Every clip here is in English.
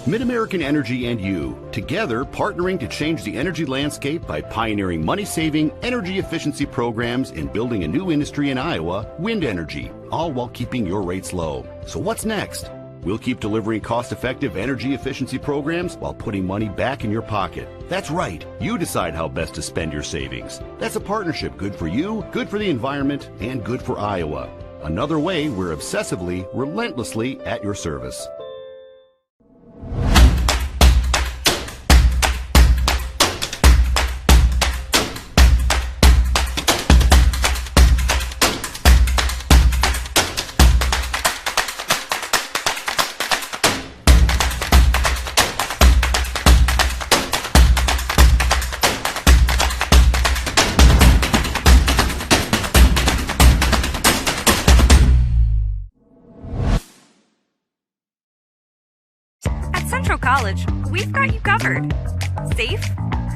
Mid-American Energy and you, together partnering to change the energy landscape by pioneering money-saving, energy efficiency programs and building a new industry in Iowa, wind energy, all while keeping your rates low. So what's next? We'll keep delivering cost-effective energy efficiency programs while putting money back in your pocket. That's right. You decide how best to spend your savings. That's a partnership good for you, good for the environment, and good for Iowa. Another way we're obsessively, relentlessly at your service. College, we've got you covered. Safe,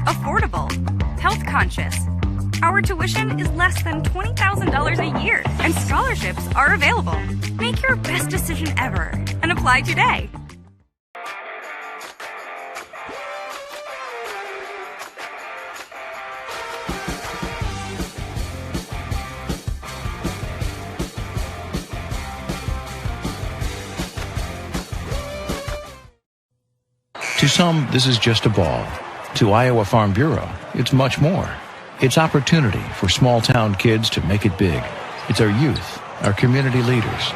affordable, health conscious. Our tuition is less than $20,000 a year, and scholarships are available. Make your best decision ever and apply today. To some, this is just a ball. To Iowa Farm Bureau, it's much more. It's opportunity for small-town kids to make it big. It's our youth, our community leaders,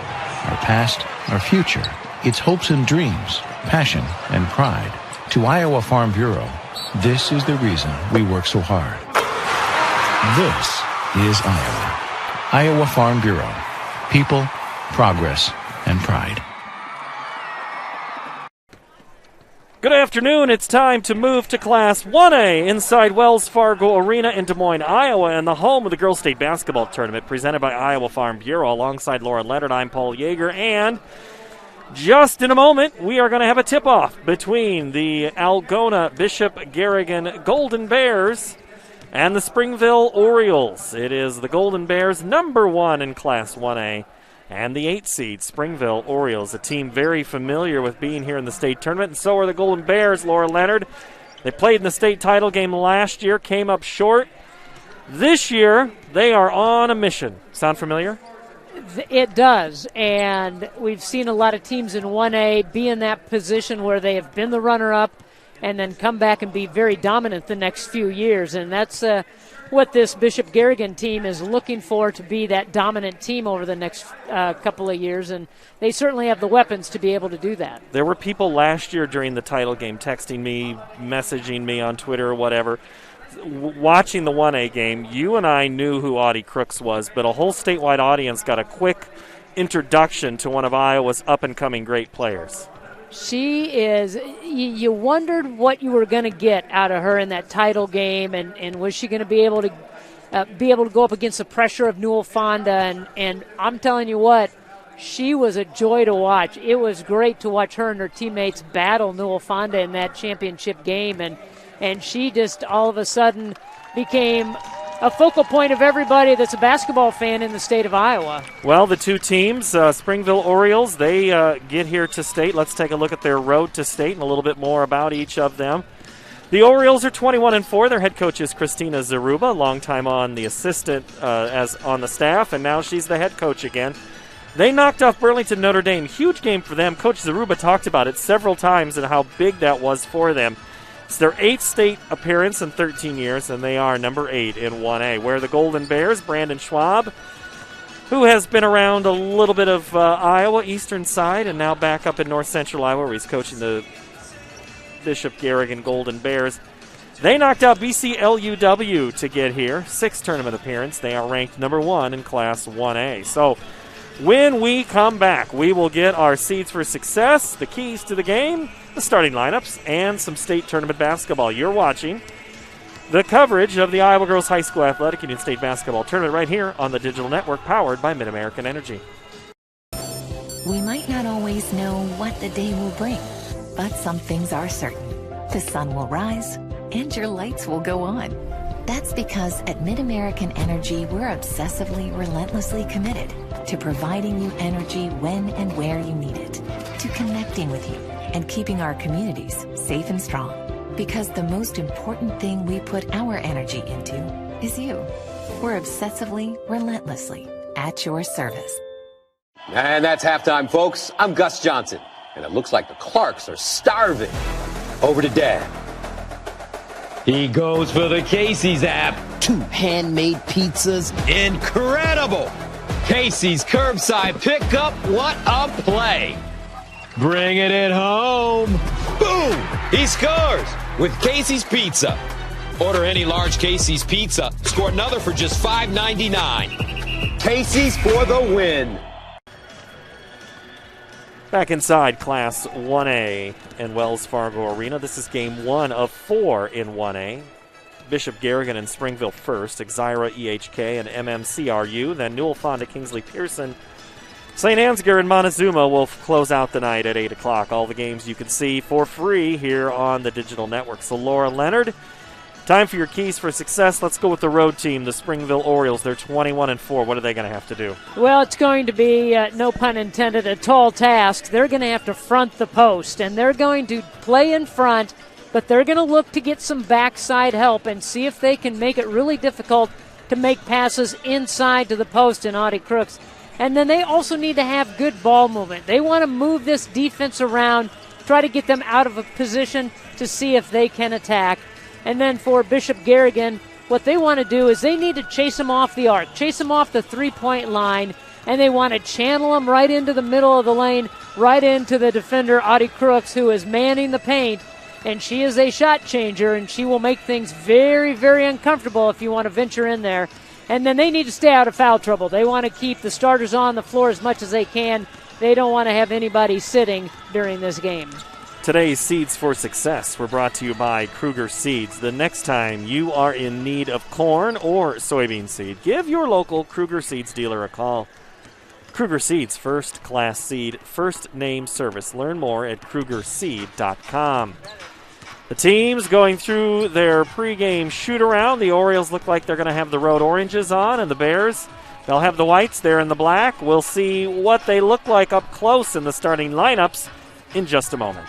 our past, our future. It's hopes and dreams, passion and pride. To Iowa Farm Bureau, this is the reason we work so hard. This is Iowa. Iowa Farm Bureau. People, progress, and pride. Good afternoon. It's time to move to Class 1A inside Wells Fargo Arena in Des Moines, Iowa, and the home of the Girls State Basketball Tournament presented by Iowa Farm Bureau. Alongside Laura Leonard, I'm Paul Yeager, and just in a moment, we are going to have a tip-off between the Algona Bishop Garrigan Golden Bears and the Springville Orioles. It is the Golden Bears, number 1 in Class 1A. And the 8 seed, Springville Orioles, a team very familiar with being here in the state tournament, and so are the Golden Bears, Laura Leonard. They played in the state title game last year, came up short. This year, they are on a mission. Sound familiar? It does, and we've seen a lot of teams in 1A be in that position where they have been the runner-up and then come back and be very dominant the next few years, and that's what this Bishop Garrigan team is looking for, to be that dominant team over the next couple of years, and they certainly have the weapons to be able to do that. There were people last year during the title game texting me, messaging me on Twitter or whatever, watching the 1A game. You and I knew who Audie Crooks was, but a whole statewide audience got a quick introduction to one of Iowa's up-and-coming great players. She is, you wondered what you were going to get out of her in that title game, and was she going to be able to go up against the pressure of Newell Fonda, and I'm telling you what, she was a joy to watch. It was great to watch her and her teammates battle Newell Fonda in that championship game, and she just all of a sudden became a focal point of everybody that's a basketball fan in the state of Iowa. Well, the two teams, Springville Orioles, they get here to state. Let's take a look at their road to state and a little bit more about each of them. The Orioles are 21-4. Their head coach is Christina Zaruba, longtime on the assistant as on the staff, and now she's the head coach again. They knocked off Burlington Notre Dame. Huge game for them. Coach Zaruba talked about it several times and how big that was for them. It's their 8th state appearance in 13 years, and they are number 8 in 1A. Where the Golden Bears, Brandon Schwab, who has been around a little bit of Iowa, eastern side, and now back up in north central Iowa, where he's coaching the Bishop Garrigan Golden Bears. They knocked out BCLUW to get here. 6th tournament appearance. They are ranked number 1 in Class 1A. So when we come back, we will get our seeds for success, the keys to the game, the starting lineups, and some state tournament basketball. You're watching the coverage of the Iowa Girls High School Athletic Union State Basketball Tournament right here on the digital network powered by Mid-American Energy. We might not always know what the day will bring, but some things are certain. The sun will rise and your lights will go on. That's because at Mid-American Energy, we're obsessively, relentlessly committed to providing you energy when and where you need it, to connecting with you and keeping our communities safe and strong. Because the most important thing we put our energy into is you. We're obsessively, relentlessly at your service. And that's halftime, folks. I'm Gus Johnson, and it looks like the Clarks are starving. Over to Dad. He goes for the Casey's app. 2 handmade pizzas. Incredible! Casey's curbside pickup. What a play! Bringing it home. Boom! He scores with Casey's Pizza. Order any large Casey's pizza. Score another for just $5.99. Casey's for the win. Back inside Class 1A in Wells Fargo Arena. This is game 1 of 4 in 1A. Bishop Garrigan and Springville first, IGHSAU, EHK, and MMCRU. Then Newell Fonda, Kingsley Pearson, St. Ansgar, and Montezuma will close out the night at 8 o'clock. All the games you can see for free here on the digital network. So Laura Leonard, time for your keys for success. Let's go with the road team, the Springville Orioles. They're 21-4. What are they going to have to do? Well, it's going to be, no pun intended, a tall task. They're going to have to front the post, and they're going to play in front, but they're going to look to get some backside help and see if they can make it really difficult to make passes inside to the post in Audie Crooks. And then they also need to have good ball movement. They want to move this defense around, try to get them out of a position to see if they can attack. And then for Bishop Garrigan, what they want to do is they need to chase them off the arc, chase them off the three-point line, and they want to channel them right into the middle of the lane, right into the defender, Audie Crooks, who is manning the paint. And she is a shot changer, and she will make things very, very uncomfortable if you want to venture in there. And then they need to stay out of foul trouble. They want to keep the starters on the floor as much as they can. They don't want to have anybody sitting during this game. Today's Seeds for Success were brought to you by Kruger Seeds. The next time you are in need of corn or soybean seed, give your local Kruger Seeds dealer a call. Kruger Seeds, first class seed, first name service. Learn more at krugerseed.com. The teams going through their pregame shoot-around. The Orioles look like they're going to have the road oranges on, and the Bears, they'll have the whites there in the black. We'll see what they look like up close in the starting lineups in just a moment.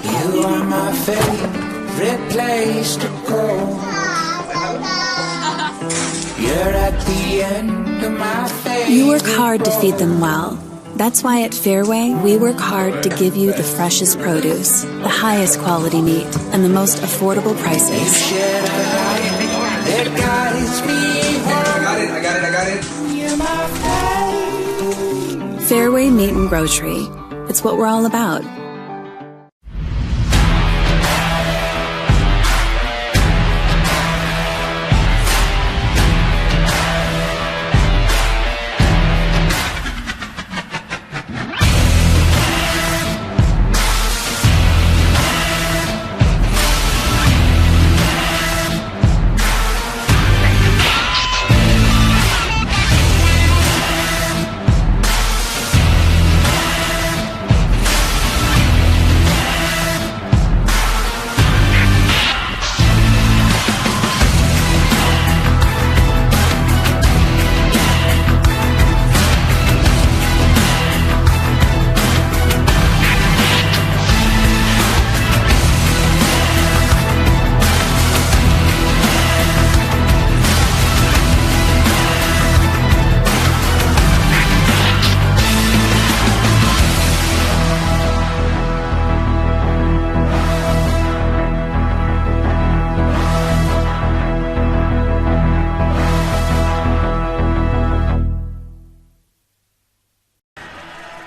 You are my favorite place to go. You're at the end of my favorite. You work hard to feed them well. That's why at Fairway, we work hard to give you the freshest produce, the highest quality meat, and the most affordable prices. Fairway Meat and Grocery. It's what we're all about.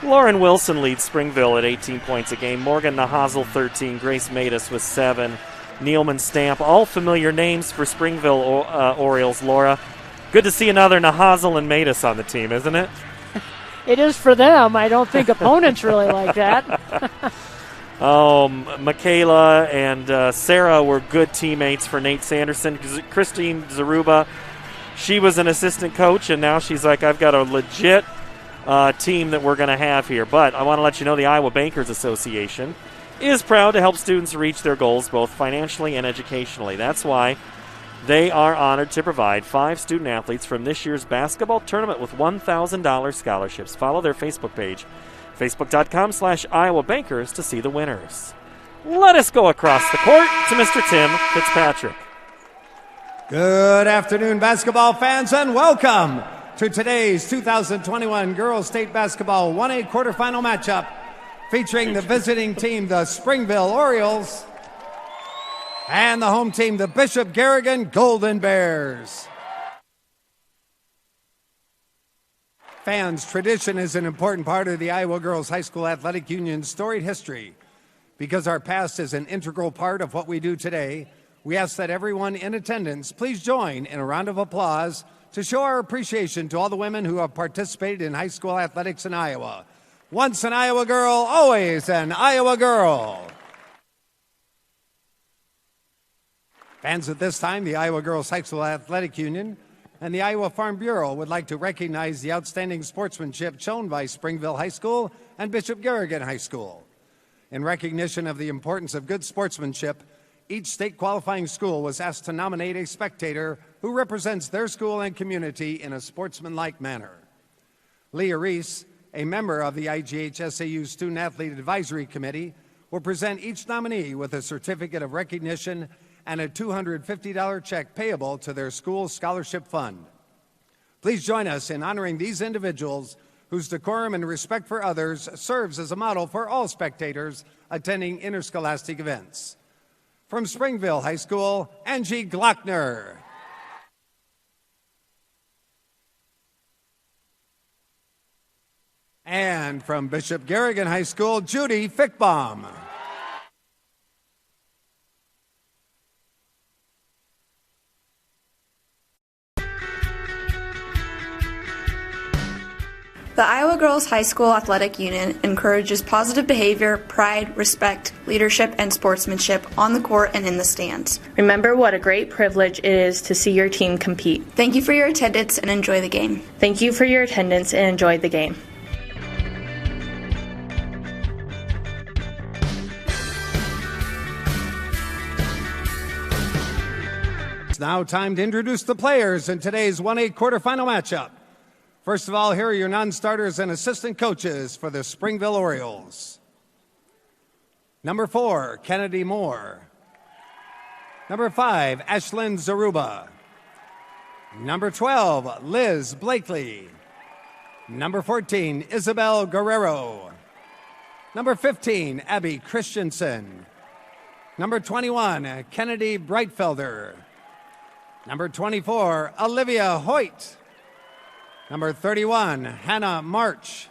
Lauren Wilson leads Springville at 18 points a game. Morgan Nahazel, 13. Grace Matus with 7. Neilman Stamp, all familiar names for Springville Orioles, Laura. Good to see another Nahazel and Matus on the team, isn't it? It is for them. I don't think opponents really like that. Michaela and Sarah were good teammates for Nate Sanderson. Christine Zaruba, she was an assistant coach, and now she's like, I've got a legit team that we're going to have here. But I want to let you know the Iowa Bankers Association is proud to help students reach their goals both financially and educationally. That's why they are honored to provide 5 student athletes from this year's basketball tournament with $1,000 scholarships. Follow their Facebook page Facebook.com/Iowa Bankers to see the winners. Let us go across the court to Mr. Tim Fitzpatrick. Good afternoon, basketball fans, and welcome to today's 2021 Girls State Basketball 1A quarterfinal matchup featuring the visiting team, the Springville Orioles, and the home team, the Bishop Garrigan Golden Bears. Fans, tradition is an important part of the Iowa Girls High School Athletic Union's storied history. Because our past is an integral part of what we do today, we ask that everyone in attendance please join in a round of applause to show our appreciation to all the women who have participated in high school athletics in Iowa. Once an Iowa girl, always an Iowa girl. Fans, at this time, the Iowa Girls High School Athletic Union and the Iowa Farm Bureau would like to recognize the outstanding sportsmanship shown by Springville High School and Bishop Garrigan High School. In recognition of the importance of good sportsmanship, each state qualifying school was asked to nominate a spectator who represents their school and community in a sportsmanlike manner. Leah Reese, a member of the IGHSAU Student Athlete Advisory Committee, will present each nominee with a certificate of recognition and a $250 check payable to their school scholarship fund. Please join us in honoring these individuals whose decorum and respect for others serves as a model for all spectators attending interscholastic events. From Springville High School, Angie Glockner. And from Bishop Garrigan High School, Judy Fickbaum. The Iowa Girls High School Athletic Union encourages positive behavior, pride, respect, leadership, and sportsmanship on the court and in the stands. Remember what a great privilege it is to see your team compete. Thank you for your attendance and enjoy the game. Thank you for your attendance and enjoy the game. It's now time to introduce the players in today's 1A quarterfinal matchup. First of all, here are your non-starters and assistant coaches for the Springville Orioles. Number 4, Kennedy Moore. Number 5, Ashlyn Zaruba. Number 12, Liz Blakely. Number 14, Isabel Guerrero. Number 15, Abby Christensen. Number 21, Kennedy Breitfelder. Number 24, Olivia Hoyt. Number 31, Hannah March.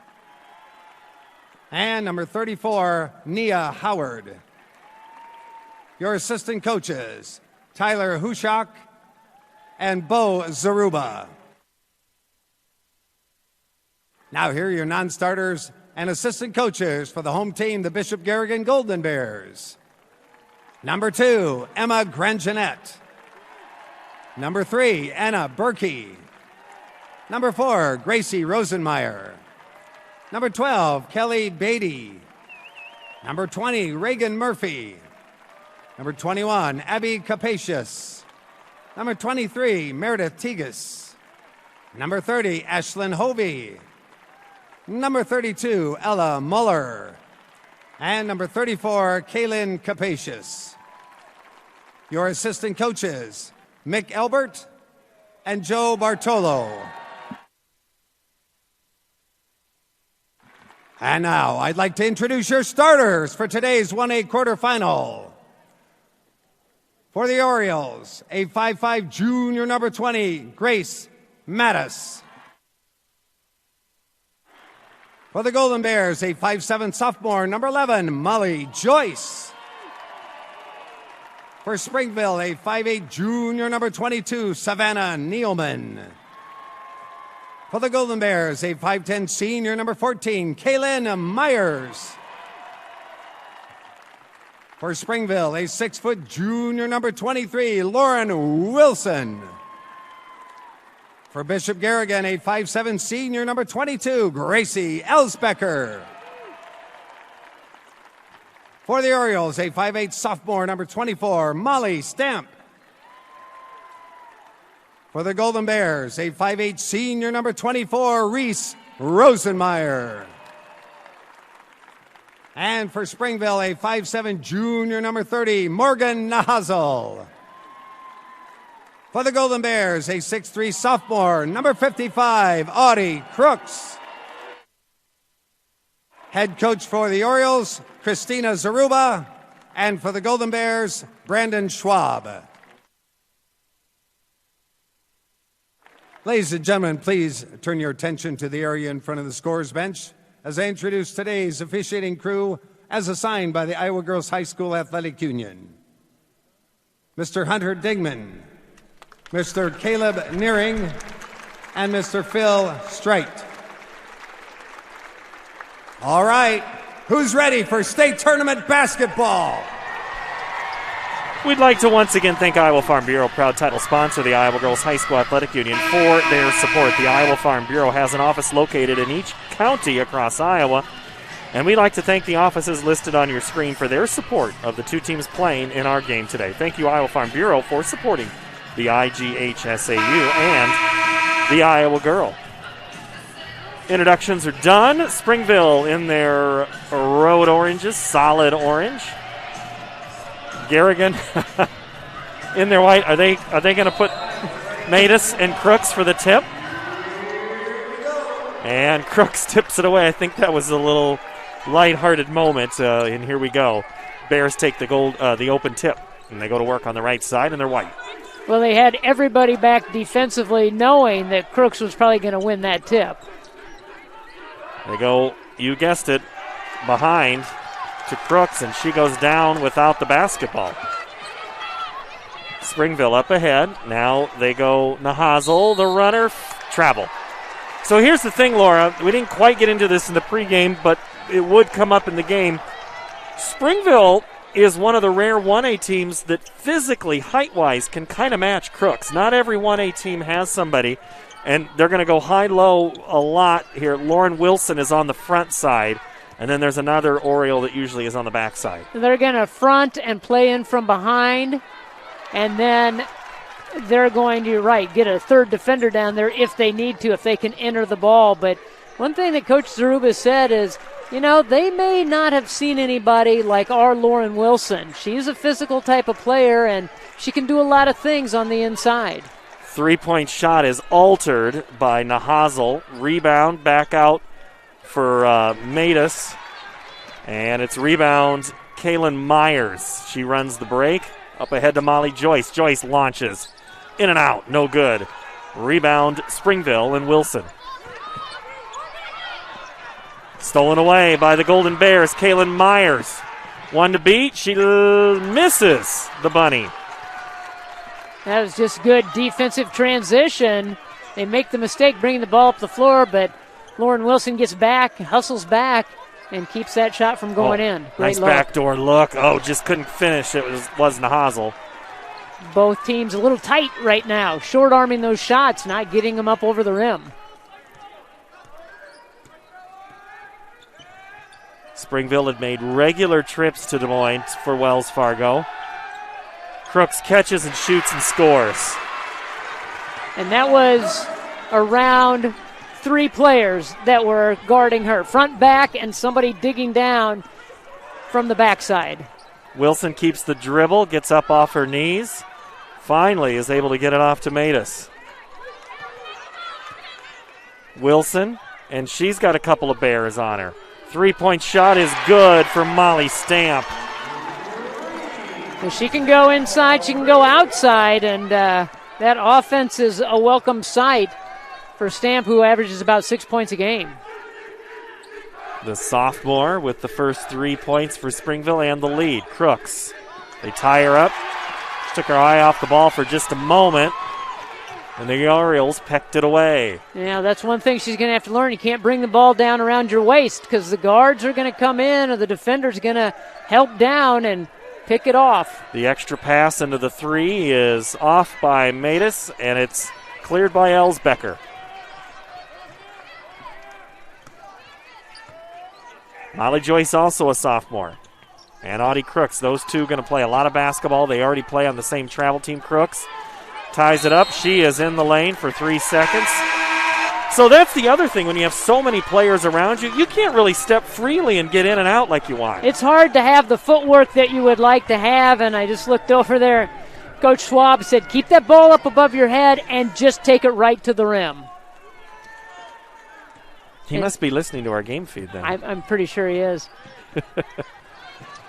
And number 34, Nia Howard. Your assistant coaches, Tyler Hushak and Bo Zaruba. Now here are your non-starters and assistant coaches for the home team, the Bishop Garrigan Golden Bears. Number 2, Emma Grangenet. Number 3, Anna Berkey. Number 4, Gracie Rosenmeyer. Number 12, Kelly Beatty. Number 20, Reagan Murphy. Number 21, Abby Capacious. Number 23, Meredith Tegas. Number 30, Ashlyn Hovey. Number 32, Ella Muller. And number 34, Kaylin Capacious. Your assistant coaches, Mick Elbert and Joe Bartolo. And now, I'd like to introduce your starters for today's 1A quarterfinal. For the Orioles, a 5'5" junior, number 20, Grace Mattis. For the Golden Bears, a 5'7" sophomore, number 11, Molly Joyce. For Springville, a 5'8" junior, number 22, Savannah Nealman. For the Golden Bears, a 5'10" senior, number 14, Kaylin Myers. For Springville, a 6' junior, number 23, Lauren Wilson. For Bishop Garrigan, a 5'7" senior, number 22, Gracie Elsbecker. For the Orioles, a 5'8" sophomore, number 24, Molly Stamp. For the Golden Bears, a 5'8" senior, number 24, Reese Rosenmeyer. And for Springville, a 5'7" junior, number 30, Morgan Nahazel. For the Golden Bears, a 6'3" sophomore, number 55, Audie Crooks. Head coach for the Orioles, Christina Zaruba. And for the Golden Bears, Brandon Schwab. Ladies and gentlemen, please turn your attention to the area in front of the scorer's bench as I introduce today's officiating crew as assigned by the Iowa Girls High School Athletic Union. Mr. Hunter Digman, Mr. Caleb Nearing, and Mr. Phil Streit. All right, who's ready for state tournament basketball? We'd like to once again thank Iowa Farm Bureau, proud title sponsor of the Iowa Girls High School Athletic Union, for their support. The Iowa Farm Bureau has an office located in each county across Iowa, and we'd like to thank the offices listed on your screen for their support of the two teams playing in our game today. Thank you, Iowa Farm Bureau, for supporting the IGHSAU and the Iowa Girl. Introductions are done. Springville in their road oranges, solid orange. Garrigan in their white. Are they going to put Matus and Crooks for the tip? And Crooks tips it away. I think that was a little lighthearted moment. And here we go. Bears take the open tip, and they go to work on the right side, and they're white. Well, they had everybody back defensively, knowing that Crooks was probably going to win that tip. They go, you guessed it, behind to Crooks, and she goes down without the basketball. Springville up ahead. Now they go Nahazel, the runner, travel. So here's the thing, Laura. We didn't quite get into this in the pregame, but it would come up in the game. Springville is one of the rare 1A teams that physically, height-wise, can kind of match Crooks. Not every 1A team has somebody, and they're going to go high-low a lot here. Lauren Wilson is on the front side. And then there's another Oriole that usually is on the backside. They're going to front and play in from behind, and then they're going to, get a third defender down there if they need to, if they can enter the ball. But one thing that Coach Zaruba said is, they may not have seen anybody like our Lauren Wilson. She's a physical type of player, and she can do a lot of things on the inside. Three-point shot is altered by Nahazel. Rebound back out for Matus, and it's rebound Kaylin Myers. She runs the break up ahead to Molly Joyce. Joyce launches in and out, no good. Rebound Springville and Wilson. Stolen away by the Golden Bears. Kaylin Myers, one to beat. She misses the bunny. That was just good defensive transition. They make the mistake bringing the ball up the floor, but Lauren Wilson gets back, hustles back, and keeps that shot from going in. Nice backdoor look. Just couldn't finish. It was Nahazel. Both teams a little tight right now, short-arming those shots, not getting them up over the rim. Springville had made regular trips to Des Moines for Wells Fargo. Crooks catches and shoots and scores. And that was around 3 players that were guarding her, front, back, and somebody digging down from the backside. Wilson keeps the dribble, gets up off her knees, finally is able to get it off to Matus. Wilson, and she's got a couple of bears on her. 3-point shot is good for Molly Stamp. Well, she can go inside, she can go outside, and that offense is a welcome sight for Stamp, who averages about 6 points a game. The sophomore with the first 3 points for Springville and the lead. Crooks. They tie her up. She took her eye off the ball for just a moment, and the Orioles pecked it away. Yeah, that's one thing she's going to have to learn. You can't bring the ball down around your waist because the guards are going to come in or the defender's going to help down and pick it off. The extra pass into the 3 is off by Matus, and it's cleared by Elsbecker. Molly Joyce, also a sophomore, and Audie Crooks. Those two going to play a lot of basketball. They already play on the same travel team. Crooks ties it up. She is in the lane for 3 seconds. So that's the other thing. When you have so many players around you, you can't really step freely and get in and out like you want. It's hard to have the footwork that you would like to have, and I just looked over there. Coach Schwab said, keep that ball up above your head and just take it right to the rim. He must be listening to our game feed then. I'm pretty sure he is.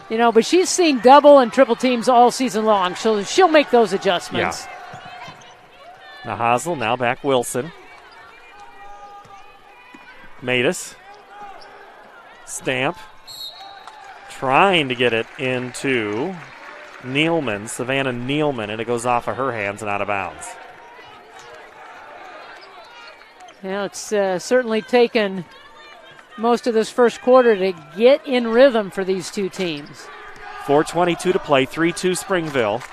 But she's seen double and triple teams all season long, so she'll make those adjustments. Yeah. Now Hazel, now back Wilson. Matus. Stamp. Trying to get it into Nealman, Savannah Nealman, and it goes off of her hands and out of bounds. Yeah, it's certainly taken most of this first quarter to get in rhythm for these two teams. 4:22 to play, 3-2 Springville.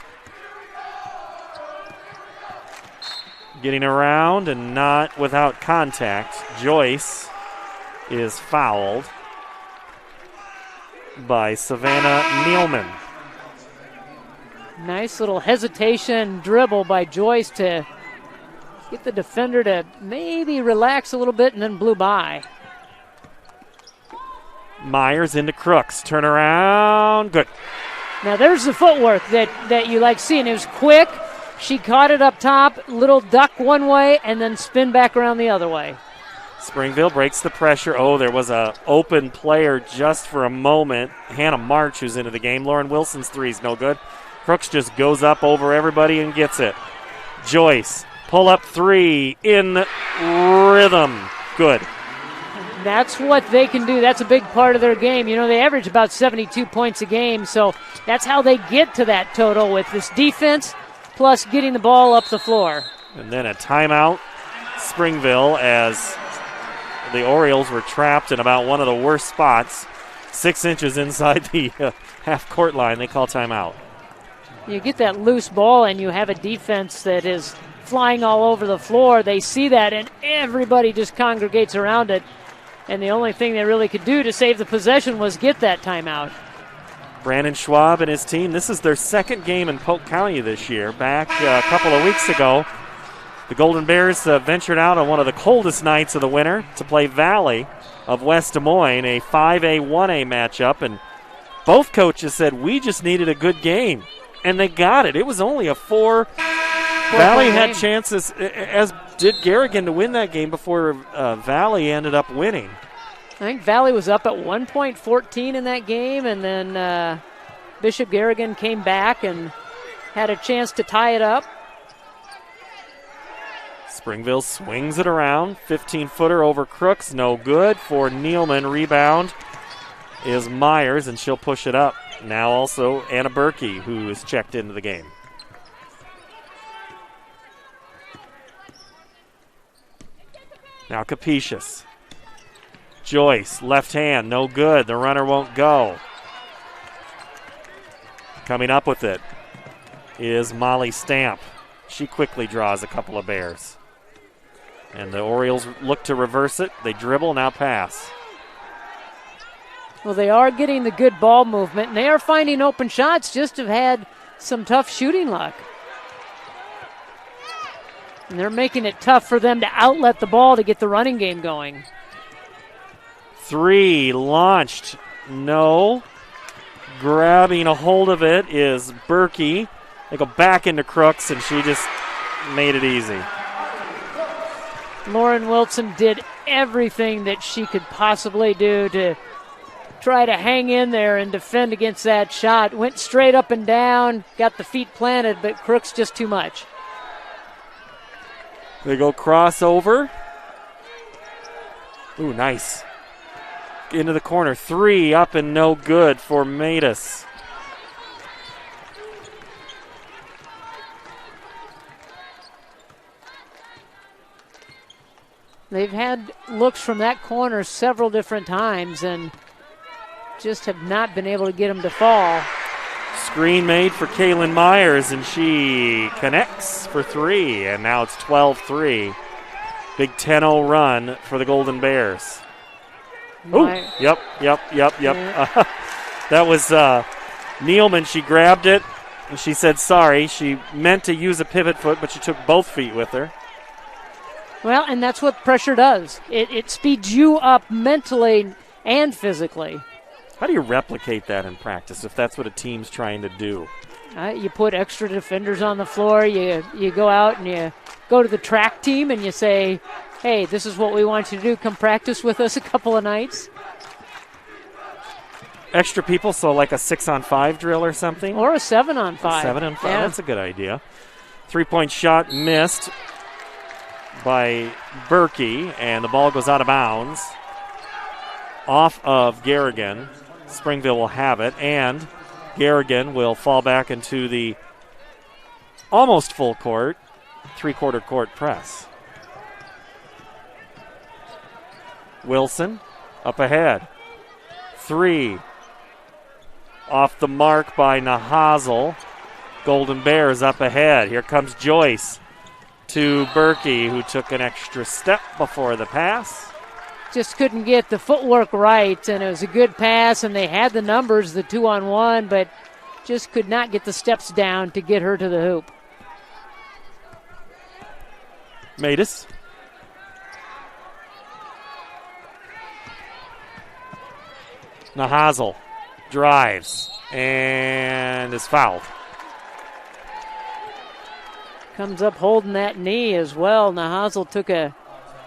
Getting around and not without contact. Joyce is fouled by Savannah Nealman. Nice little hesitation dribble by Joyce to get the defender to maybe relax a little bit and then blew by. Myers into Crooks. Turn around. Good. Now there's the footwork that you like seeing. It was quick. She caught it up top, little duck one way, and then spin back around the other way. Springville breaks the pressure. Oh, there was an open player just for a moment. Hannah March, who's into the game. Lauren Wilson's three's no good. Crooks just goes up over everybody and gets it. Joyce, pull up three in rhythm. Good. That's what they can do. That's a big part of their game. They average about 72 points a game, so that's how they get to that total with this defense plus getting the ball up the floor. And then a timeout, Springville, as the Orioles were trapped in about one of the worst spots, 6 inches inside the half-court line. They call timeout. You get that loose ball and you have a defense that is flying all over the floor. They see that and everybody just congregates around it. And the only thing they really could do to save the possession was get that timeout. Brandon Schwab and his team, this is their second game in Polk County this year. Back a couple of weeks ago, the Golden Bears ventured out on one of the coldest nights of the winter to play Valley of West Des Moines, a 5A, 1A matchup. And both coaches said, we just needed a good game. And they got it. It was only a four. Valley had chances, as did Garrigan, to win that game before Valley ended up winning. I think Valley was up at 1.14 in that game, and then Bishop Garrigan came back and had a chance to tie it up. Springville swings it around. 15-footer over Crooks, no good for Nealman. Rebound is Myers, and she'll push it up. Now also Anna Berkey, who is checked into the game. Now Capetious. Joyce, left hand, no good. The runner won't go. Coming up with it is Molly Stamp. She quickly draws a couple of Bears. And the Orioles look to reverse it. They dribble, now pass. Well, they are getting the good ball movement, and they are finding open shots, just have had some tough shooting luck. And they're making it tough for them to outlet the ball to get the running game going. Three launched, no. Grabbing a hold of it is Berkey. They go back into Crooks, and she just made it easy. Lauren Wilson did everything that she could possibly do to try to hang in there and defend against that shot. Went straight up and down, got the feet planted, but Crooks just too much. They go crossover. Ooh, nice. Into the corner. Three up and no good for Matus. They've had looks from that corner several different times and just have not been able to get them to fall. Screen made for Kaylin Myers, and she connects for three, and now it's 12-3. Big 10-0 run for the Golden Bears. Oh, yep. Yeah. That was Nealman. She grabbed it, and she said sorry. She meant to use a pivot foot, but she took both feet with her. Well, and that's what pressure does. It speeds you up mentally and physically. How do you replicate that in practice if that's what a team's trying to do? You put extra defenders on the floor. You go out and you go to the track team and you say, hey, this is what we want you to do. Come practice with us a couple of nights. Extra people, so like a 6-on-5 drill or something? Or a 7-on-5. 7-on-5, yeah. That's a good idea. 3-point shot missed by Berkey, and the ball goes out of bounds. Off of Garrigan. Springville will have it, and Garrigan will fall back into the almost full court, 3-quarter court press. Wilson up ahead. 3. Off the mark by Nahazel. Golden Bears up ahead. Here comes Joyce to Berkey, who took an extra step before the pass. Just couldn't get the footwork right, and it was a good pass, and they had the numbers, the 2-on-1, but just could not get the steps down to get her to the hoop. Matus. Nahazel drives and is fouled. Comes up holding that knee as well. Nahazel took a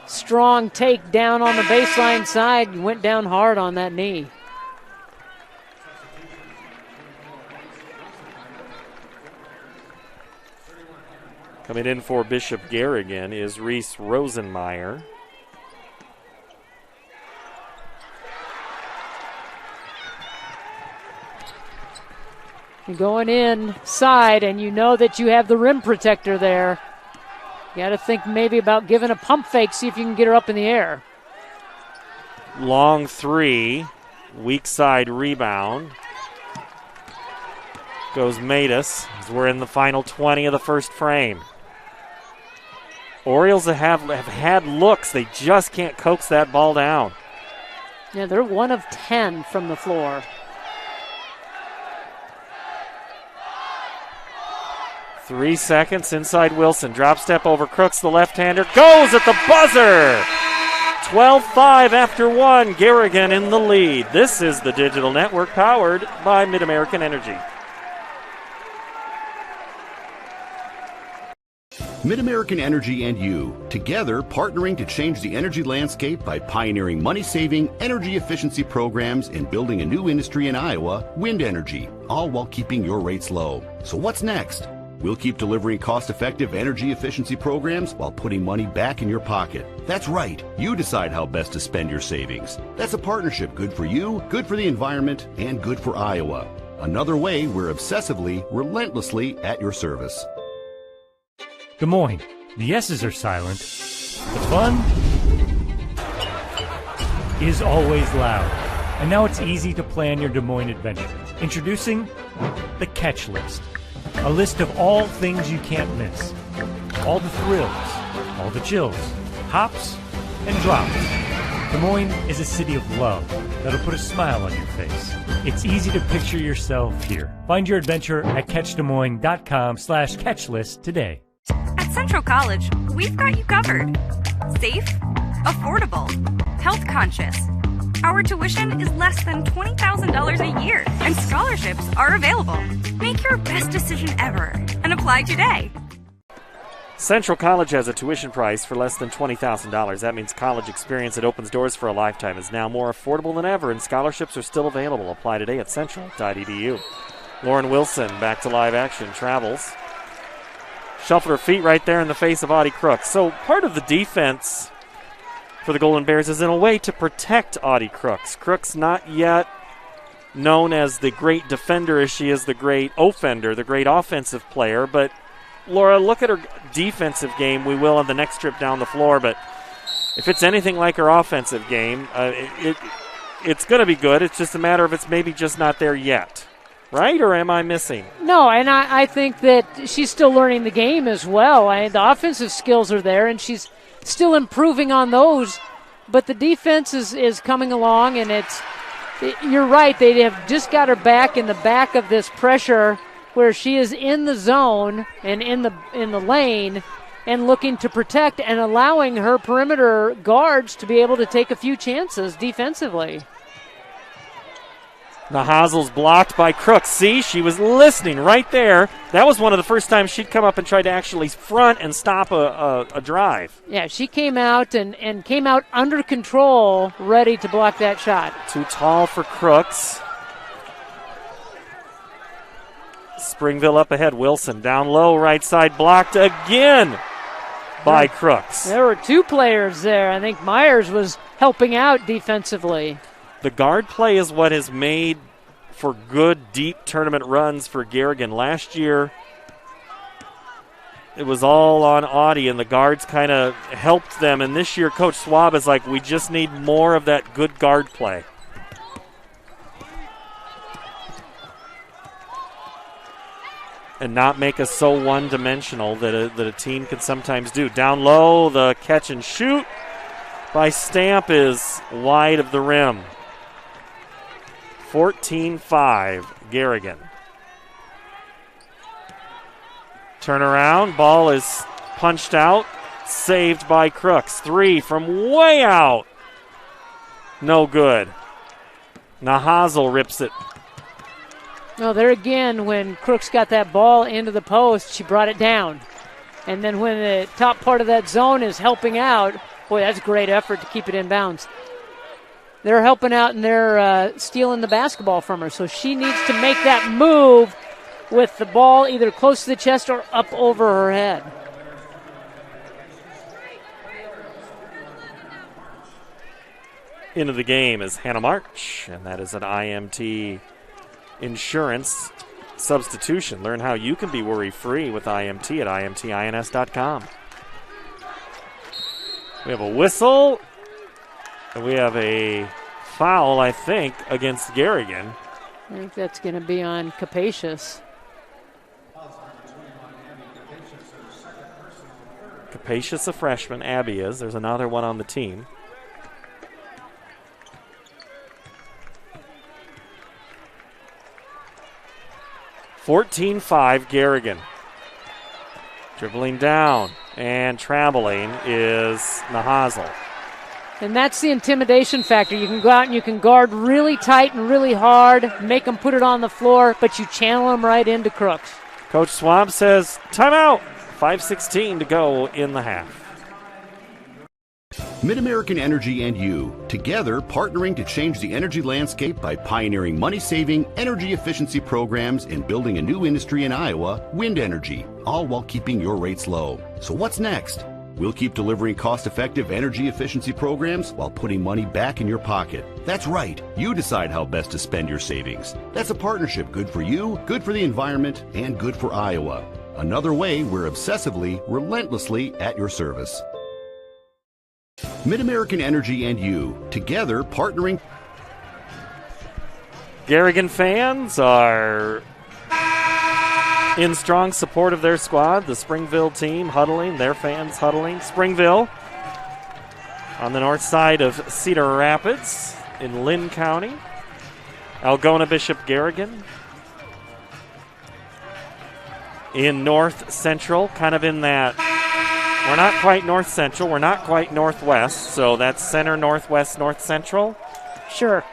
strong take down on the baseline side and went down hard on that knee. Coming in for Bishop Garrigan is Reese Rosenmeyer. You're going inside, and you know that you have the rim protector there. You got to think maybe about giving a pump fake, see if you can get her up in the air. Long 3, weak side rebound. Goes Matus as we're in the final 20 of the first frame. Orioles have had looks. They just can't coax that ball down. Yeah, they're 1 of 10 from the floor. 3 seconds inside Wilson. Drop step over Crooks, the left-hander. Goes at the buzzer! 12-5 after 1. Garrigan in the lead. This is the Digital Network powered by Mid-American Energy. Mid-American Energy and you, together partnering to change the energy landscape by pioneering money-saving, energy efficiency programs and building a new industry in Iowa, wind energy, all while keeping your rates low. So what's next? We'll keep delivering cost-effective energy efficiency programs while putting money back in your pocket. That's right. You decide how best to spend your savings. That's a partnership good for you, good for the environment, and good for Iowa. Another way we're obsessively, relentlessly at your service. Des Moines. The S's are silent. The fun is always loud. And now it's easy to plan your Des Moines adventure. Introducing the Catch List. A list of all things you can't miss. All the thrills, all the chills, hops, and drops. Des Moines is a city of love that'll put a smile on your face. It's easy to picture yourself here. Find your adventure at catchdesmoines.com/catchlist today. At Central College, we've got you covered. Safe, affordable, health conscious. Our tuition is less than $20,000 a year, and scholarships are available. Make your best decision ever and apply today. Central College has a tuition price for less than $20,000. That means college experience that opens doors for a lifetime is now more affordable than ever, and scholarships are still available. Apply today at central.edu. Lauren Wilson back to live action, travels. Shuffled her feet right there in the face of Audie Crooks. So part of the defense for the Golden Bears is in a way to protect Audie Crooks. Crooks not yet known as the great defender as she is the great offender, the great offensive player. But, Laura, look at her defensive game. We will on the next trip down the floor. But if it's anything like her offensive game, it's going to be good. It's just a matter of it's maybe just not there yet. Right, or am I missing? No, and I think that she's still learning the game as well. The offensive skills are there, and she's still improving on those. But the defense is coming along, and you're right. They have just got her back in the back of this pressure where she is in the zone and in the lane, and looking to protect and allowing her perimeter guards to be able to take a few chances defensively. The Hazel's blocked by Crooks. See, she was listening right there. That was one of the first times she'd come up and tried to actually front and stop a drive. Yeah, she came out and came out under control, ready to block that shot. Too tall for Crooks. Springville up ahead. Wilson down low, right side blocked again by Crooks. There were two players there. I think Myers was helping out defensively. The guard play is what has made for good, deep tournament runs for Garrigan. Last year, it was all on Audie, and the guards kind of helped them. And this year, Coach Swab is like, we just need more of that good guard play. And not make us so one-dimensional that a team can sometimes do. Down low, the catch and shoot by Stamp is wide of the rim. 14-5, Garrigan. Turnaround, ball is punched out, saved by Crooks. 3 from way out. No good. Nahazel rips it. No, there again, when Crooks got that ball into the post, she brought it down. And then when the top part of that zone is helping out, boy, that's a great effort to keep it in bounds. They're helping out and they're stealing the basketball from her. So she needs to make that move with the ball either close to the chest or up over her head. Into the game is Hannah March, and that is an IMT insurance substitution. Learn how you can be worry-free with IMT at imtins.com. We have a whistle. And we have a foul, I think, against Garrigan. I think that's going to be on Capacious. Capacious, a freshman. Abby is. There's another one on the team. (14-5) Garrigan. Dribbling down and traveling is Nahazel. And that's the intimidation factor. You can go out and you can guard really tight and really hard, make them put it on the floor, but you channel them right into Crooks. Coach Swab says, timeout. 5:16 to go in the half. Mid-American Energy and you, together partnering to change the energy landscape by pioneering money-saving, energy efficiency programs and building a new industry in Iowa, wind energy, all while keeping your rates low. So what's next? We'll keep delivering cost-effective energy efficiency programs while putting money back in your pocket. That's right. You decide how best to spend your savings. That's a partnership good for you, good for the environment, and good for Iowa. Another way we're obsessively, relentlessly at your service. Mid-American Energy and you, together partnering. Garrigan fans are in strong support of their squad. The Springville team huddling, their fans huddling. Springville on the north side of Cedar Rapids in Lynn County. Algona Bishop Garrigan in north central, kind of in that. We're not quite north central, we're not quite northwest, so that's center, northwest, north central. Sure.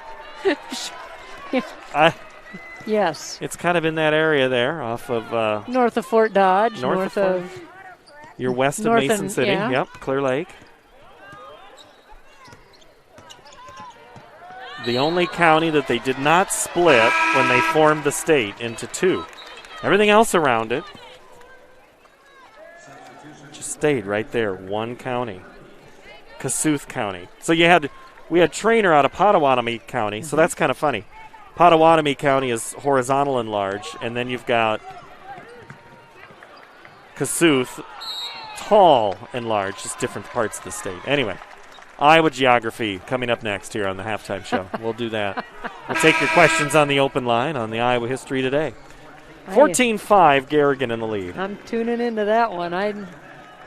Yes. It's kind of in that area there, off of north of Fort Dodge, north of you're west of Mason City. Yeah. Yep, Clear Lake. The only county that they did not split when they formed the state into two. Everything else around it just stayed right there, one county. Kossuth County. So we had Trainer out of Potawatomi County, so that's kind of funny. Potawatomi County is horizontal and large, and then you've got Kossuth, tall and large, just different parts of the state. Anyway, Iowa geography coming up next here on the halftime show. We'll do that. We'll take your questions on the open line on the Iowa History Today. 14-5, Garrigan in the lead. I'm tuning into that one.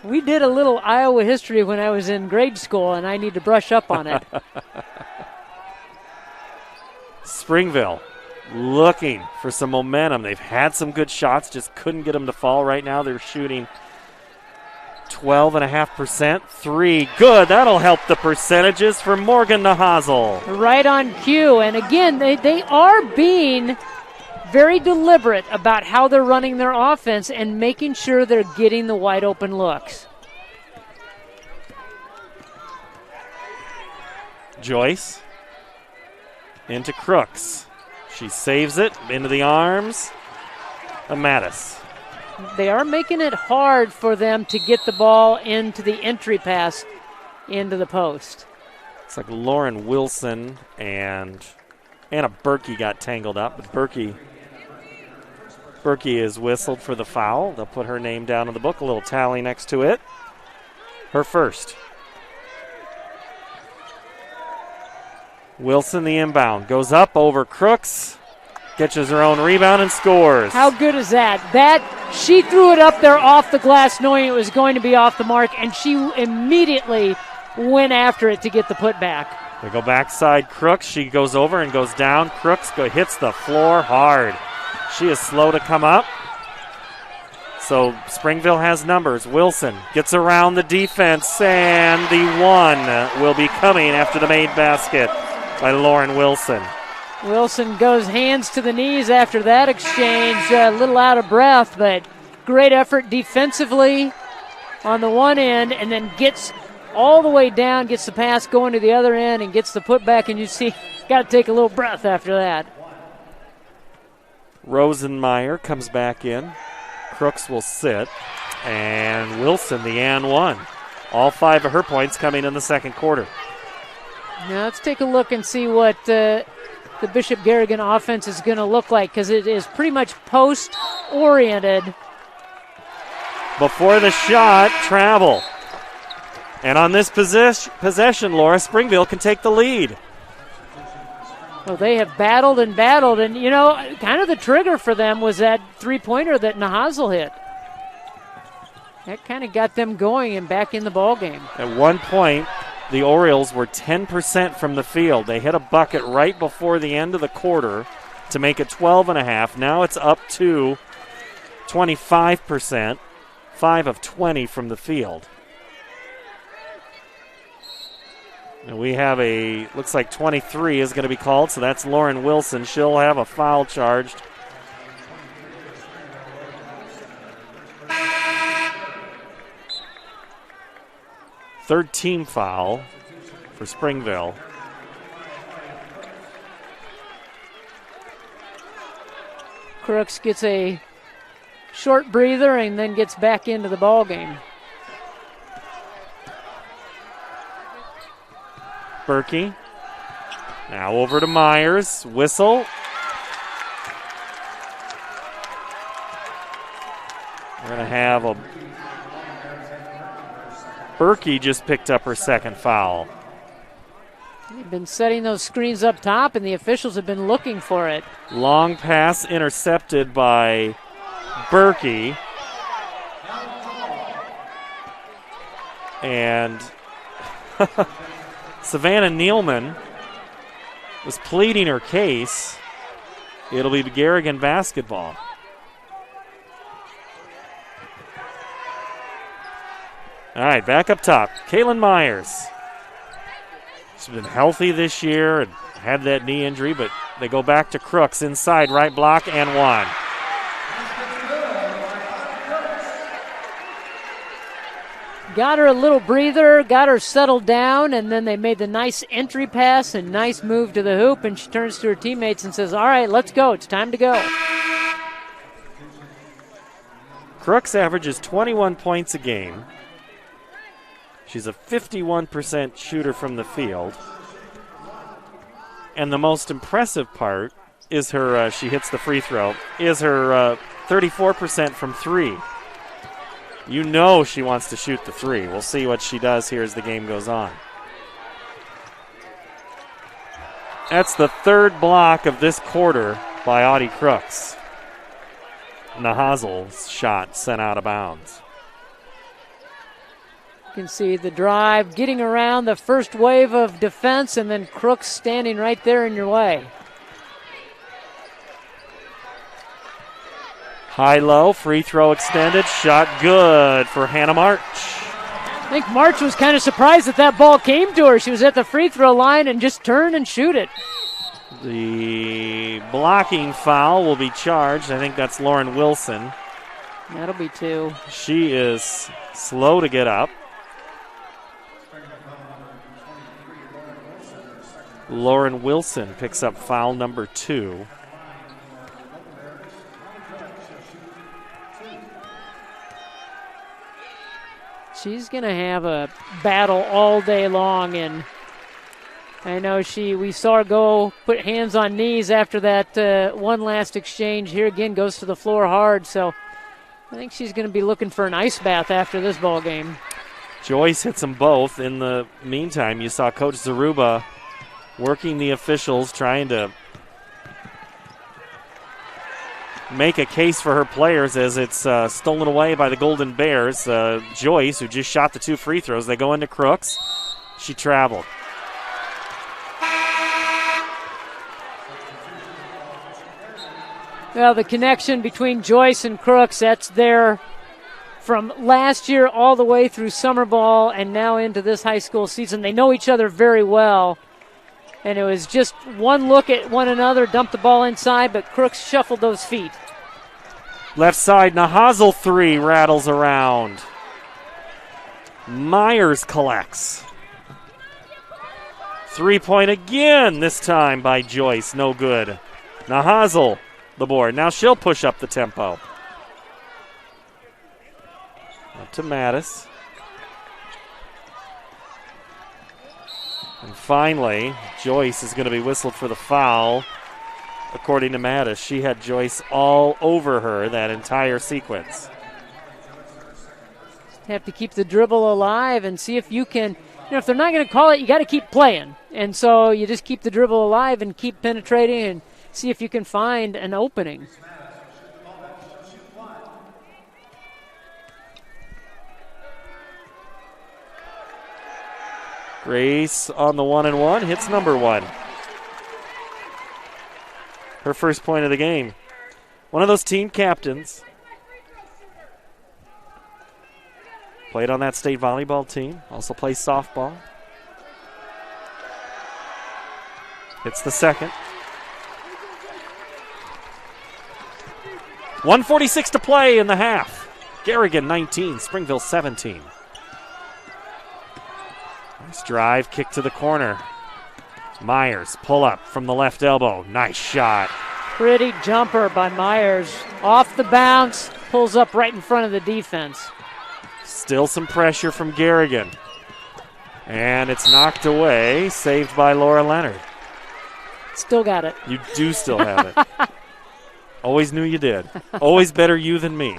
We did a little Iowa history when I was in grade school, and I need to brush up on it. Springville looking for some momentum. They've had some good shots, just couldn't get them to fall right now. They're shooting 12.5%. 3. Good. That'll help the percentages for Morgan Nahazl. Right on cue. And again, they are being very deliberate about how they're running their offense and making sure they're getting the wide open looks. Joyce into Crooks. She saves it into the arms of Mattis. They are making it hard for them to get the ball into the entry pass into the post. It's like Lauren Wilson and Anna Berkey got tangled up, but Berkey is whistled for the foul. They'll put her name down in the book, a little tally next to it. Her first. Wilson, the inbound, goes up over Crooks, catches her own rebound and scores. How good is that? She threw it up there off the glass knowing it was going to be off the mark, and she immediately went after it to get the putback. They go backside Crooks. She goes over and goes down. Crooks hits the floor hard. She is slow to come up. So Springville has numbers. Wilson gets around the defense, and the one will be coming after the made basket by Lauren Wilson. Wilson goes hands to the knees after that exchange, a little out of breath, but great effort defensively on the one end, and then gets all the way down, gets the pass going to the other end, and gets the putback, and you see, got to take a little breath after that. Rosenmeyer comes back in. Crooks will sit, and Wilson the and one. All 5 of her points coming in the second quarter. Now let's take a look and see what the Bishop Garrigan offense is going to look like, because it is pretty much post-oriented. Before the shot, travel. And on this possession, Laura, Springville can take the lead. Well, they have battled, and, you know, kind of the trigger for them was that three-pointer that Nahazl hit. That kind of got them going and back in the ball game. At one point, the Orioles were 10% from the field. They hit a bucket right before the end of the quarter to make it 12.5. Now it's up to 25%, 5 of 20 from the field. And we have looks like 23 is going to be called, so that's Lauren Wilson. She'll have a foul charged. Third team foul for Springville. Crooks gets a short breather and then gets back into the ball game. Berkey. Now over to Myers. Whistle. We're going to have a... Berkey just picked up her second foul. They've been setting those screens up top, and the officials have been looking for it. Long pass intercepted by Berkey. And Savannah Nealman was pleading her case. It'll be Garrigan basketball. All right, back up top. Kaylin Myers. She's been healthy this year and had that knee injury, but they go back to Crooks inside, right block, and one. Got her a little breather, got her settled down, and then they made the nice entry pass and nice move to the hoop, and she turns to her teammates and says, all right, let's go. It's time to go. Crooks averages 21 points a game. She's a 51% shooter from the field. And the most impressive part is her, she hits the free throw, is her 34% from three. You know she wants to shoot the three. We'll see what she does here as the game goes on. That's the third block of this quarter by Audie Crooks. Nahazl's shot sent out of bounds. You can see the drive, getting around the first wave of defense, and then Crooks standing right there in your way. High-low, free throw extended, shot good for Hannah March. think March was kind of surprised that ball came to her. She was at the free throw line and just turned and shoot it. The blocking foul will be charged. I think that's Lauren Wilson. That'll be 2. She is slow to get up. Lauren Wilson picks up foul number 2. She's going to have a battle all day long, and I know we saw her go put hands on knees after that one last exchange. Here again, goes to the floor hard, so I think she's going to be looking for an ice bath after this ball game. Joyce hits them both. In the meantime, you saw Coach Zaruba working the officials, trying to make a case for her players as it's stolen away by the Golden Bears. Joyce, who just shot the 2 free throws, they go into Crooks. She traveled. Well, the connection between Joyce and Crooks, that's there from last year all the way through summer ball and now into this high school season. They know each other very well. And it was just one look at one another, dumped the ball inside, but Crooks shuffled those feet. Left side, Nahazel 3 rattles around. Myers collects. 3-point again, this time by Joyce. No good. Nahazel, the board. Now she'll push up the tempo. Up to Mattis. And finally, Joyce is going to be whistled for the foul. According to Mattis, she had Joyce all over her that entire sequence. Have to keep the dribble alive and see if you can, if they're not going to call it, you got to keep playing. And so you just keep the dribble alive and keep penetrating and see if you can find an opening. Grace on the 1-and-1, hits number 1. Her first point of the game. One of those team captains. Played on that state volleyball team. Also plays softball. Hits the second. 1:46 to play in the half. Garrigan 19, Springville 17. Nice drive, kick to the corner. Myers, pull up from the left elbow. Nice shot. Pretty jumper by Myers. Off the bounce, pulls up right in front of the defense. Still some pressure from Garrigan. And it's knocked away, saved by Laura Leonard. Still got it. You do still have it. Always knew you did. Always better you than me.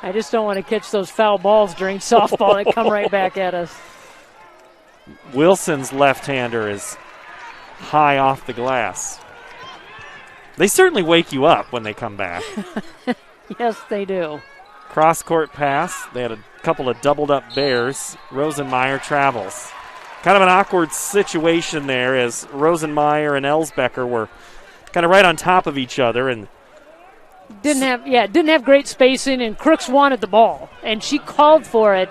I just don't want to catch those foul balls during softball that come right back at us. Wilson's left-hander is high off the glass. They certainly wake you up when they come back. Yes, they do. Cross-court pass. They had a couple of doubled-up Bears. Rosenmeyer travels. Kind of an awkward situation there as Rosenmeyer and Elsbecker were kind of right on top of each other, and didn't have great spacing, and Crooks wanted the ball, and she called for it,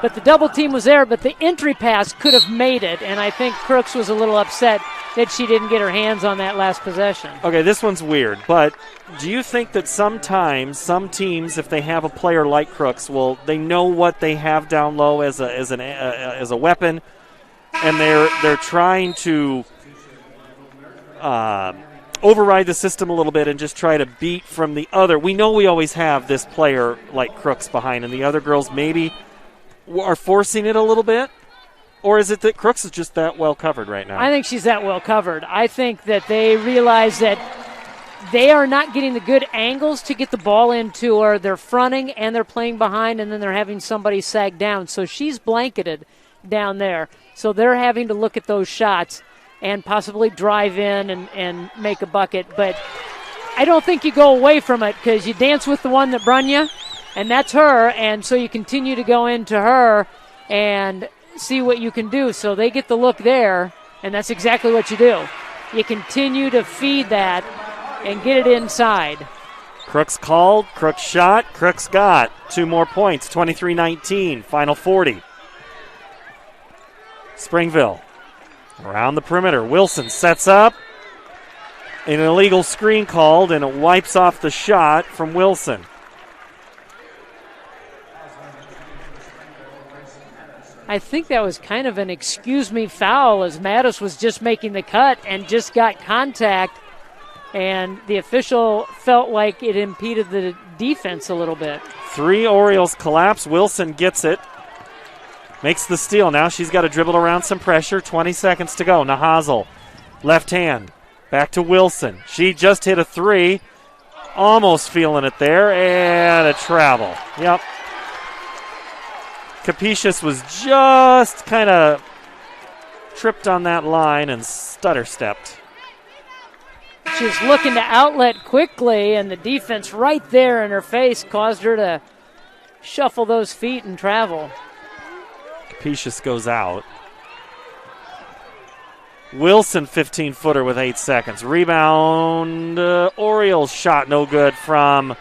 but the double team was there, but the entry pass could have made it, and I think Crooks was a little upset that she didn't get her hands on that last possession. Okay, this one's weird, but do you think that sometimes some teams, if they have a player like Crooks, they know what they have down low as a weapon, and they're trying to override the system a little bit and just try to beat from the other. We know we always have this player like Crooks behind, and the other girls maybe are forcing it a little bit? Or is it that Crooks is just that well covered right now? I think she's that well covered. I think that they realize that they are not getting the good angles to get the ball into her. They're fronting and they're playing behind, and then they're having somebody sag down. So she's blanketed down there. So they're having to look at those shots and possibly drive in and make a bucket. But I don't think you go away from it because you dance with the one that brung you, and that's her. And so you continue to go into her and see what you can do. So they get the look there, and that's exactly what you do. You continue to feed that and get it inside. Crooks called, Crooks shot, Crooks got 2 more points, 23-19, final 40. Springville around the perimeter. Wilson sets up. An illegal screen called, and it wipes off the shot from Wilson. I think that was kind of an excuse me foul, as Mattis was just making the cut and just got contact, and the official felt like it impeded the defense a little bit. 3 Orioles collapse. Wilson gets it. Makes the steal. Now she's got to dribble around some pressure. 20 seconds to go. Nahazel, left hand. Back to Wilson. She just hit a 3. Almost feeling it there. And a travel. Yep. Capetious was just kind of tripped on that line and stutter stepped. She was looking to outlet quickly, and the defense right there in her face caused her to shuffle those feet and travel. Capetious goes out. Wilson, 15-footer with 8 seconds. Rebound. Orioles shot no good from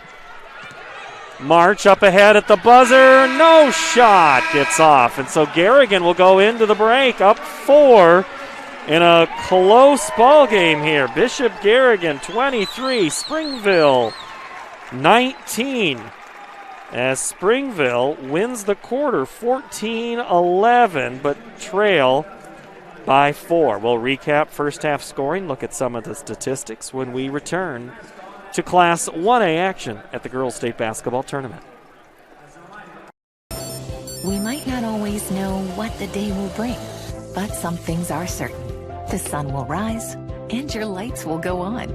March. Up ahead at the buzzer. No shot. Gets off. And so Garrigan will go into the break up 4 in a close ball game here. Bishop Garrigan 23, Springville 19. As Springville wins the quarter 14-11, but trail by 4. We'll recap first half scoring, look at some of the statistics when we return to Class 1A action at the Girls State Basketball Tournament. We might not always know what the day will bring, but some things are certain. The sun will rise and your lights will go on.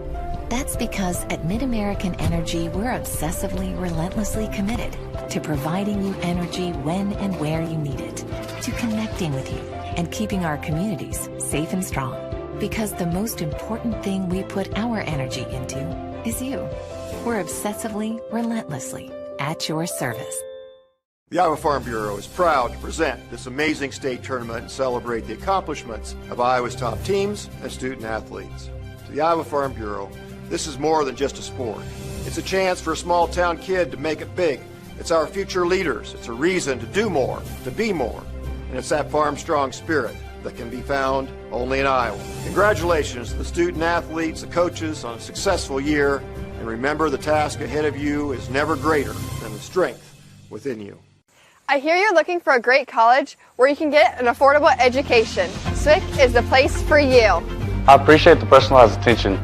That's because at Mid-American Energy, we're obsessively, relentlessly committed to providing you energy when and where you need it, to connecting with you and keeping our communities safe and strong. Because the most important thing we put our energy into is you. We're obsessively, relentlessly at your service. The Iowa Farm Bureau is proud to present this amazing state tournament and celebrate the accomplishments of Iowa's top teams and student athletes. To the Iowa Farm Bureau, this is more than just a sport. It's a chance for a small town kid to make it big. It's our future leaders. It's a reason to do more, to be more. And it's that farm strong spirit that can be found only in Iowa. Congratulations to the student athletes, the coaches on a successful year. And remember, the task ahead of you is never greater than the strength within you. I hear you're looking for a great college where you can get an affordable education. SWIC is the place for you. I appreciate the personalized attention.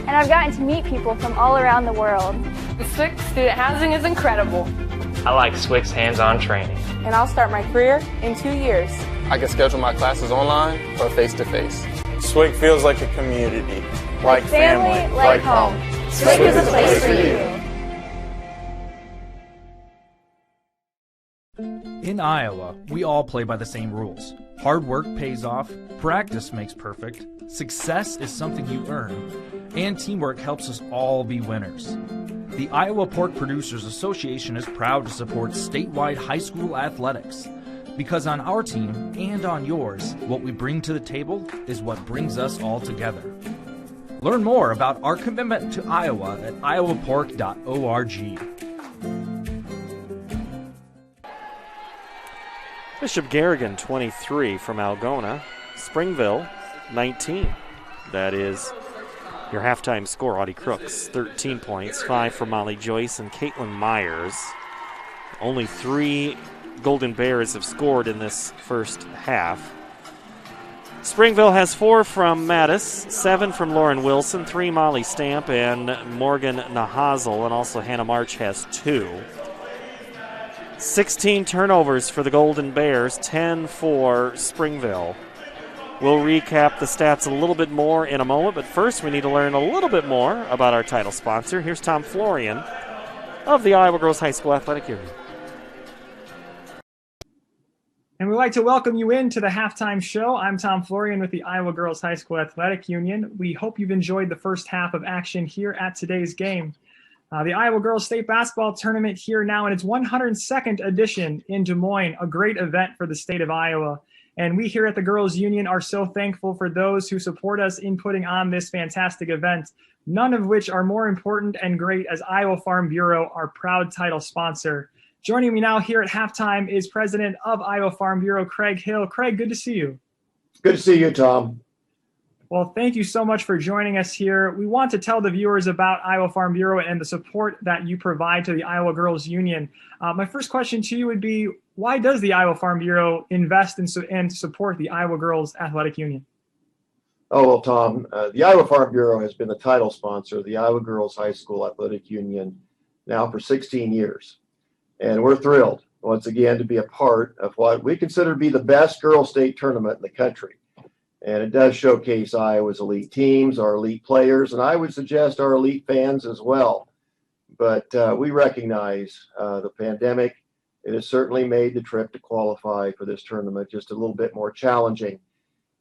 And I've gotten to meet people from all around the world. The SWIC student housing is incredible. I like SWIC's hands-on training. And I'll start my career in 2 years. I can schedule my classes online or face-to-face. SWIC feels like a community, like family, like home. SWIC is a place for you. In Iowa, we all play by the same rules. Hard work pays off, practice makes perfect, success is something you earn, and teamwork helps us all be winners. The Iowa Pork Producers Association is proud to support statewide high school athletics. Because on our team and on yours, what we bring to the table is what brings us all together. Learn more about our commitment to Iowa at iowapork.org. Bishop Garrigan, 23 from Algona. Springville, 19. That is your halftime score. Audie Crooks, 13 points, 5 for Molly Joyce and Caitlin Myers. Only 3 Golden Bears have scored in this first half. Springville has 4 from Mattis, 7 from Lauren Wilson, 3 Molly Stamp and Morgan Nahazel, and also Hannah March has 2. 16 turnovers for the Golden Bears, 10 for Springville. We'll recap the stats a little bit more in a moment, but first we need to learn a little bit more about our title sponsor. Here's Tom Florian of the Iowa Girls High School Athletic Union. And we'd like to welcome you into the halftime show. I'm Tom Florian with the Iowa Girls High School Athletic Union. We hope you've enjoyed the first half of action here at today's game. The Iowa Girls State Basketball Tournament here now in its 102nd edition in Des Moines, a great event for the state of Iowa. And we here at the Girls Union are so thankful for those who support us in putting on this fantastic event, none of which are more important and great as Iowa Farm Bureau, our proud title sponsor. Joining me now here at halftime is President of Iowa Farm Bureau, Craig Hill. Craig, good to see you. Good to see you, Tom. Well, thank you so much for joining us here. We want to tell the viewers about Iowa Farm Bureau and the support that you provide to the Iowa Girls Union. My first question to you would be, why does the Iowa Farm Bureau invest in and support the Iowa Girls Athletic Union? Oh, well, Tom, the Iowa Farm Bureau has been the title sponsor of the Iowa Girls High School Athletic Union now for 16 years. And we're thrilled, once again, to be a part of what we consider to be the best girls' state tournament in the country. And it does showcase Iowa's elite teams, our elite players, and I would suggest our elite fans as well. But we recognize the pandemic. It has certainly made the trip to qualify for this tournament just a little bit more challenging.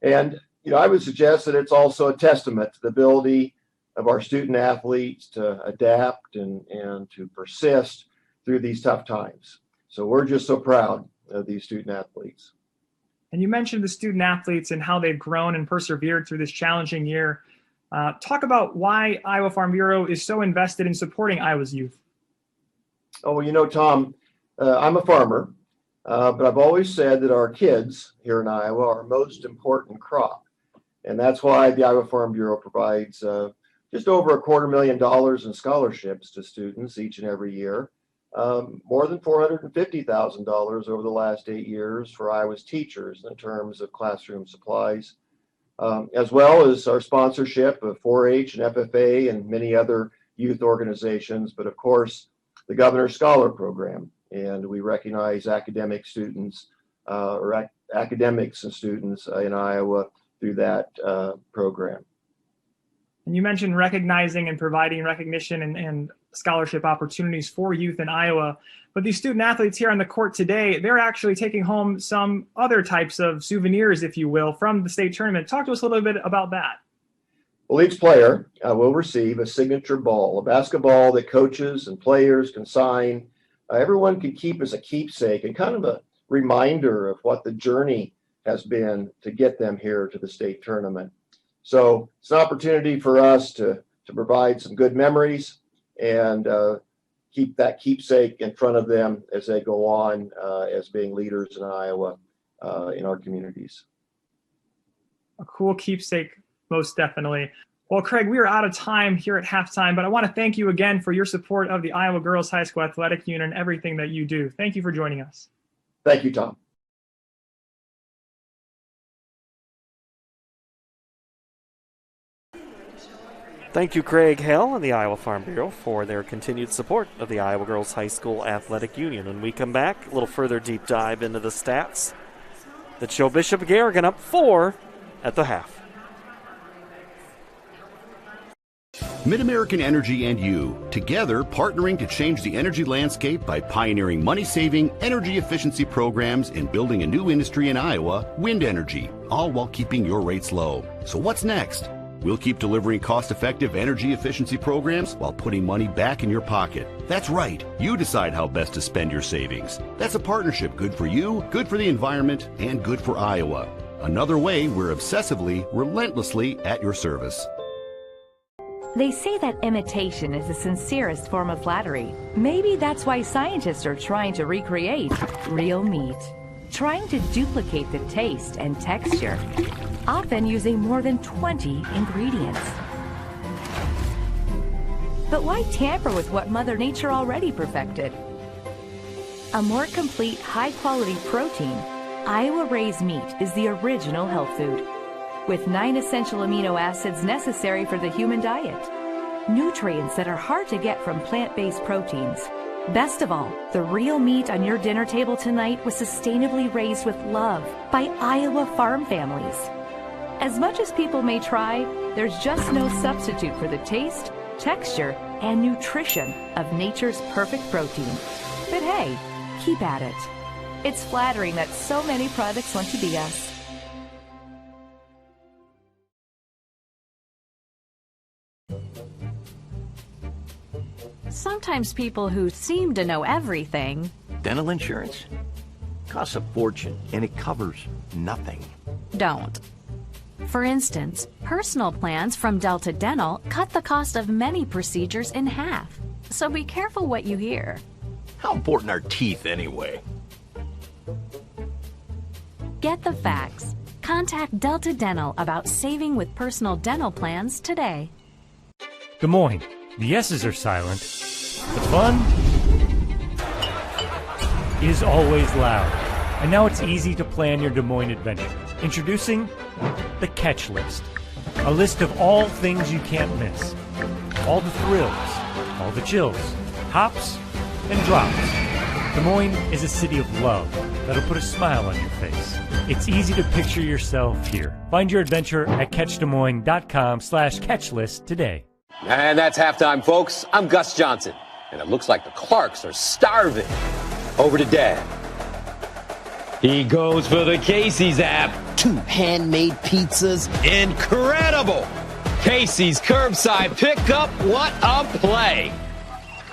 And, I would suggest that it's also a testament to the ability of our student athletes to adapt and to persist through these tough times. So we're just so proud of these student athletes. And you mentioned the student athletes and how they've grown and persevered through this challenging year. Talk about why Iowa Farm Bureau is so invested in supporting Iowa's youth. Oh, well, Tom, I'm a farmer, but I've always said that our kids here in Iowa are our most important crop. And that's why the Iowa Farm Bureau provides just over $250,000 in scholarships to students each and every year. More than $450,000 over the last 8 years for Iowa's teachers in terms of classroom supplies, as well as our sponsorship of 4-H and FFA and many other youth organizations, but of course, the Governor's Scholar Program. And we recognize academic students or academics and students in Iowa through that program. And you mentioned recognizing and providing recognition and scholarship opportunities for youth in Iowa. But these student athletes here on the court today, they're actually taking home some other types of souvenirs, if you will, from the state tournament. Talk to us a little bit about that. Well, each player will receive a signature ball, a basketball that coaches and players can sign. Everyone can keep as a keepsake and kind of a reminder of what the journey has been to get them here to the state tournament. So it's an opportunity for us to provide some good memories and keep that keepsake in front of them as they go on as being leaders in Iowa in our communities. A cool keepsake, most definitely. Well, Craig, we are out of time here at halftime, but I want to thank you again for your support of the Iowa Girls High School Athletic Union and everything that you do. Thank you for joining us. Thank you, Tom. Thank you, Craig Hill and the Iowa Farm Bureau for their continued support of the Iowa Girls High School Athletic Union. When we come back, a little further deep dive into the stats that show Bishop Garrigan up 4 at the half. MidAmerican Energy and you, together partnering to change the energy landscape by pioneering money-saving, energy efficiency programs and building a new industry in Iowa, wind energy, all while keeping your rates low. So what's next? We'll keep delivering cost-effective energy efficiency programs while putting money back in your pocket. That's right. You decide how best to spend your savings. That's a partnership good for you, good for the environment, and good for Iowa. Another way we're obsessively, relentlessly at your service. They say that imitation is the sincerest form of flattery. Maybe that's why scientists are trying to recreate real meat. Trying to duplicate the taste and texture, often using more than 20 ingredients. But why tamper with what Mother Nature already perfected? A more complete, high-quality protein, Iowa raised meat is the original health food, with 9 essential amino acids necessary for the human diet. Nutrients that are hard to get from plant-based proteins. Best of all, the real meat on your dinner table tonight was sustainably raised with love by Iowa farm families. As much as people may try, there's just no substitute for the taste, texture, and nutrition of nature's perfect protein. But hey, keep at it. It's flattering that so many products want to be us. Sometimes people who seem to know everything. Dental insurance? Costs a fortune, and it covers nothing. Don't. For instance, personal plans from Delta Dental cut the cost of many procedures in half. So be careful what you hear. How important are teeth anyway? Get the facts. Contact Delta Dental about saving with personal dental plans today. Des Moines, the S's are silent. The fun is always loud. And now it's easy to plan your Des Moines adventure. Introducing the Catch List. A list of all things you can't miss. All the thrills, all the chills, hops and drops. Des Moines is a city of love that'll put a smile on your face. It's easy to picture yourself here. Find your adventure at catchdesmoines.com/catchlist today. And that's halftime, folks. I'm Gus Johnson, and it looks like the Clarks are starving. Over to Dad. He goes for the Casey's app. 2 handmade pizzas. Incredible! Casey's curbside pickup. What a play!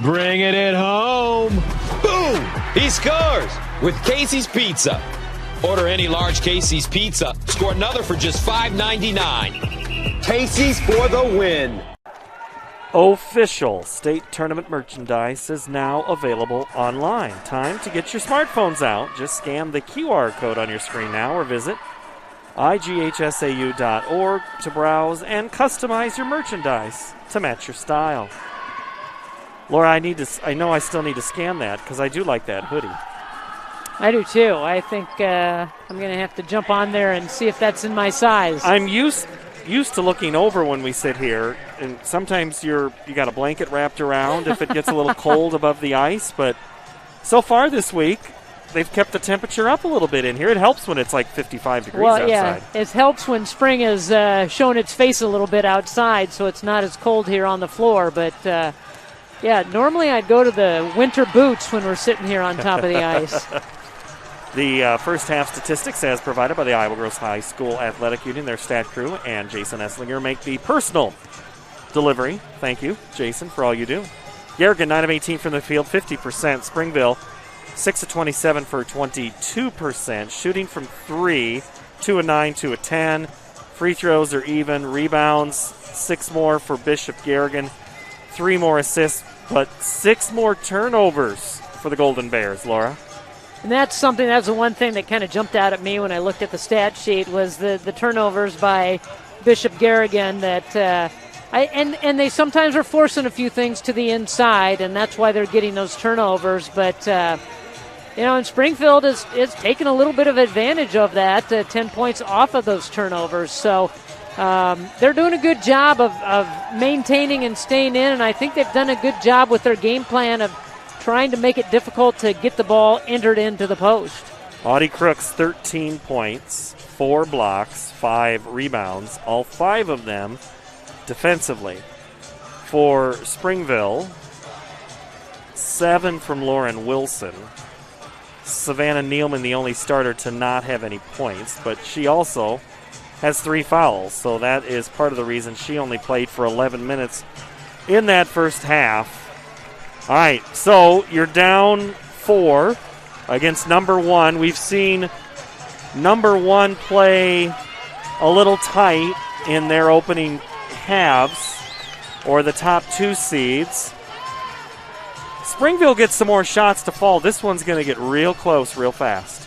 Bringing it home. Boom! He scores with Casey's Pizza. Order any large Casey's Pizza. Score another for just $5.99. Casey's for the win. Official state tournament merchandise is now available online. Time to get your smartphones out. Just scan the QR code on your screen now or visit IGHSAU.org to browse and customize your merchandise to match your style. Laura, I know I still need to scan that because I do like that hoodie. I do too. I think I'm going to have to jump on there and see if that's in my size. I'm used to looking over when we sit here, and sometimes you got a blanket wrapped around if it gets a little cold above the ice, but so far this week they've kept the temperature up a little bit in here. It helps when it's like 55 degrees outside. Yeah, it helps when spring has shown its face a little bit outside, so it's not as cold here on the floor, but yeah, normally I'd go to the winter boots when we're sitting here on top of the ice. The first half statistics as provided by the Iowa Girls High School Athletic Union, their stat crew, and Jason Esslinger make the personal delivery. Thank you, Jason, for all you do. Garrigan, 9 of 18 from the field, 50%. Springville, 6 of 27 for 22%. Shooting from 3, 2 of 9, 2 of 10. Free throws are even. Rebounds, 6 more for Bishop Garrigan. 3 more assists, but 6 more turnovers for the Golden Bears, Laura. And that's the one thing that kind of jumped out at me when I looked at the stat sheet was the turnovers by Bishop Garrigan that and they sometimes are forcing a few things to the inside, and that's why they're getting those turnovers. But, and Springfield is taking a little bit of advantage of that, 10 points off of those turnovers. So they're doing a good job of maintaining and staying in, and I think they've done a good job with their game plan of trying to make it difficult to get the ball entered into the post. Audie Crooks, 13 points, 4 blocks, 5 rebounds, all 5 of them defensively. For Springville, 7 from Lauren Wilson. Savannah Nealman, the only starter to not have any points, but she also has 3 fouls, so that is part of the reason she only played for 11 minutes in that first half. All right, so you're down 4 against number 1. We've seen number 1 play a little tight in their opening halves, or the top 2 seeds. Springville gets some more shots to fall. This one's going to get real close real fast.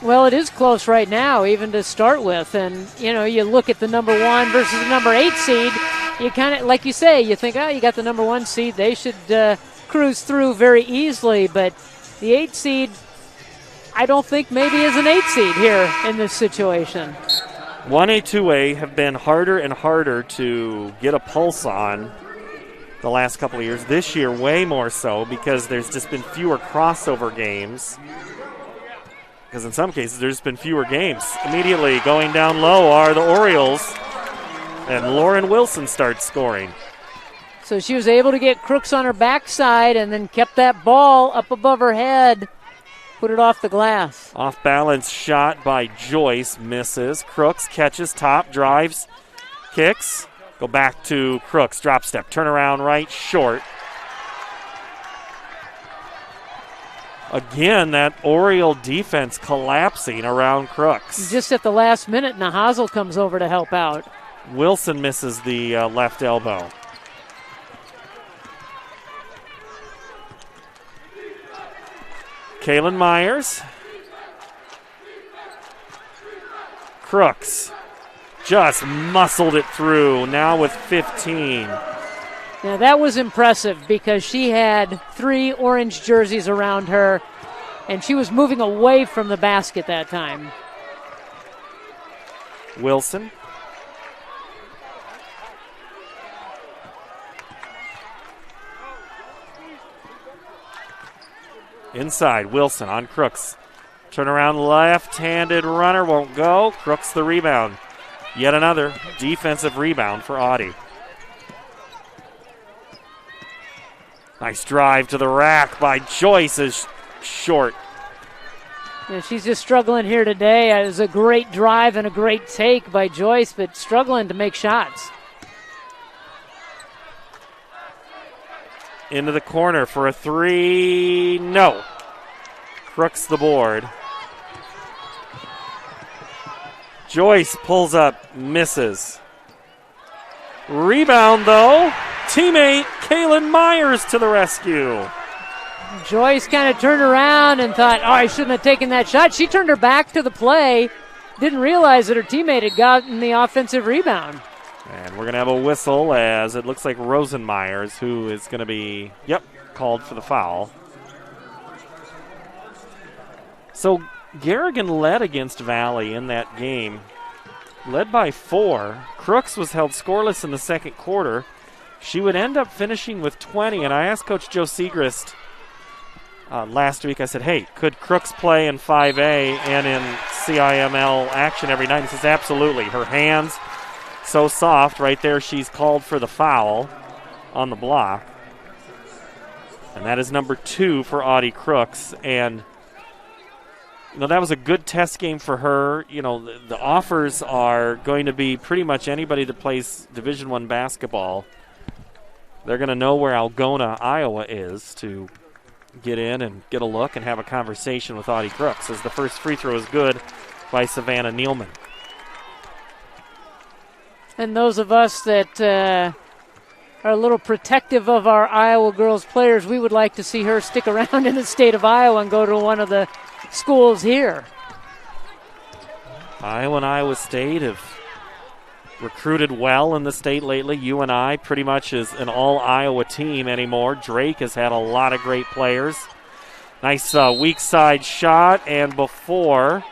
Well, it is close right now, even to start with. And, you look at the number 1 versus the number 8 seed. You kind of, like you say, you think, you got the number 1 seed. They should cruise through very easily, but the 8 seed I don't think maybe is an 8 seed here in this situation. 1A, 2A have been harder and harder to get a pulse on the last couple of years. This year way more so because there's just been fewer crossover games, because in some cases there's been fewer games. Immediately going down low are the Orioles, and Lauren Wilson starts scoring. So she was able to get Crooks on her backside and then kept that ball up above her head, put it off the glass. Off balance shot by Joyce, misses. Crooks catches top, drives, kicks. Go back to Crooks, drop step, turn around right, short. Again, that Oriole defense collapsing around Crooks. Just at the last minute, Nahazel comes over to help out. Wilson misses the left elbow. Kaylin Myers. Crooks just muscled it through, now with 15. Now that was impressive because she had 3 orange jerseys around her, and she was moving away from the basket that time. Wilson. Inside, Wilson on Crooks. Turnaround left-handed runner won't go. Crooks the rebound. Yet another defensive rebound for Audie. Nice drive to the rack by Joyce is short. Yeah, she's just struggling here today. It was a great drive and a great take by Joyce, but struggling to make shots. Into the corner for a 3. No. Crooks the board. Joyce pulls up, misses. Rebound, though. Teammate Kaylin Myers to the rescue. Joyce kind of turned around and thought, oh, I shouldn't have taken that shot. She turned her back to the play, didn't realize that her teammate had gotten the offensive rebound. And we're going to have a whistle as it looks like Rosenmeyers, who is going to be, called for the foul. So Garrigan led against Valley in that game, led by 4. Crooks was held scoreless in the second quarter. She would end up finishing with 20, and I asked Coach Joe Segrist last week, I said, hey, could Crooks play in 5A and in CIML action every night? He says, absolutely. Her hands so soft right there, she's called for the foul on the block. And that is number 2 for Audie Crooks. And that was a good test game for her. The offers are going to be pretty much anybody that plays Division I basketball. They're going to know where Algona, Iowa is to get in and get a look and have a conversation with Audie Crooks, as the first free throw is good by Savannah Nealman. And those of us that are a little protective of our Iowa girls players, we would like to see her stick around in the state of Iowa and go to one of the schools here. Iowa and Iowa State have recruited well in the state lately. UNI pretty much is an all-Iowa team anymore. Drake has had a lot of great players. Nice weak side shot, and before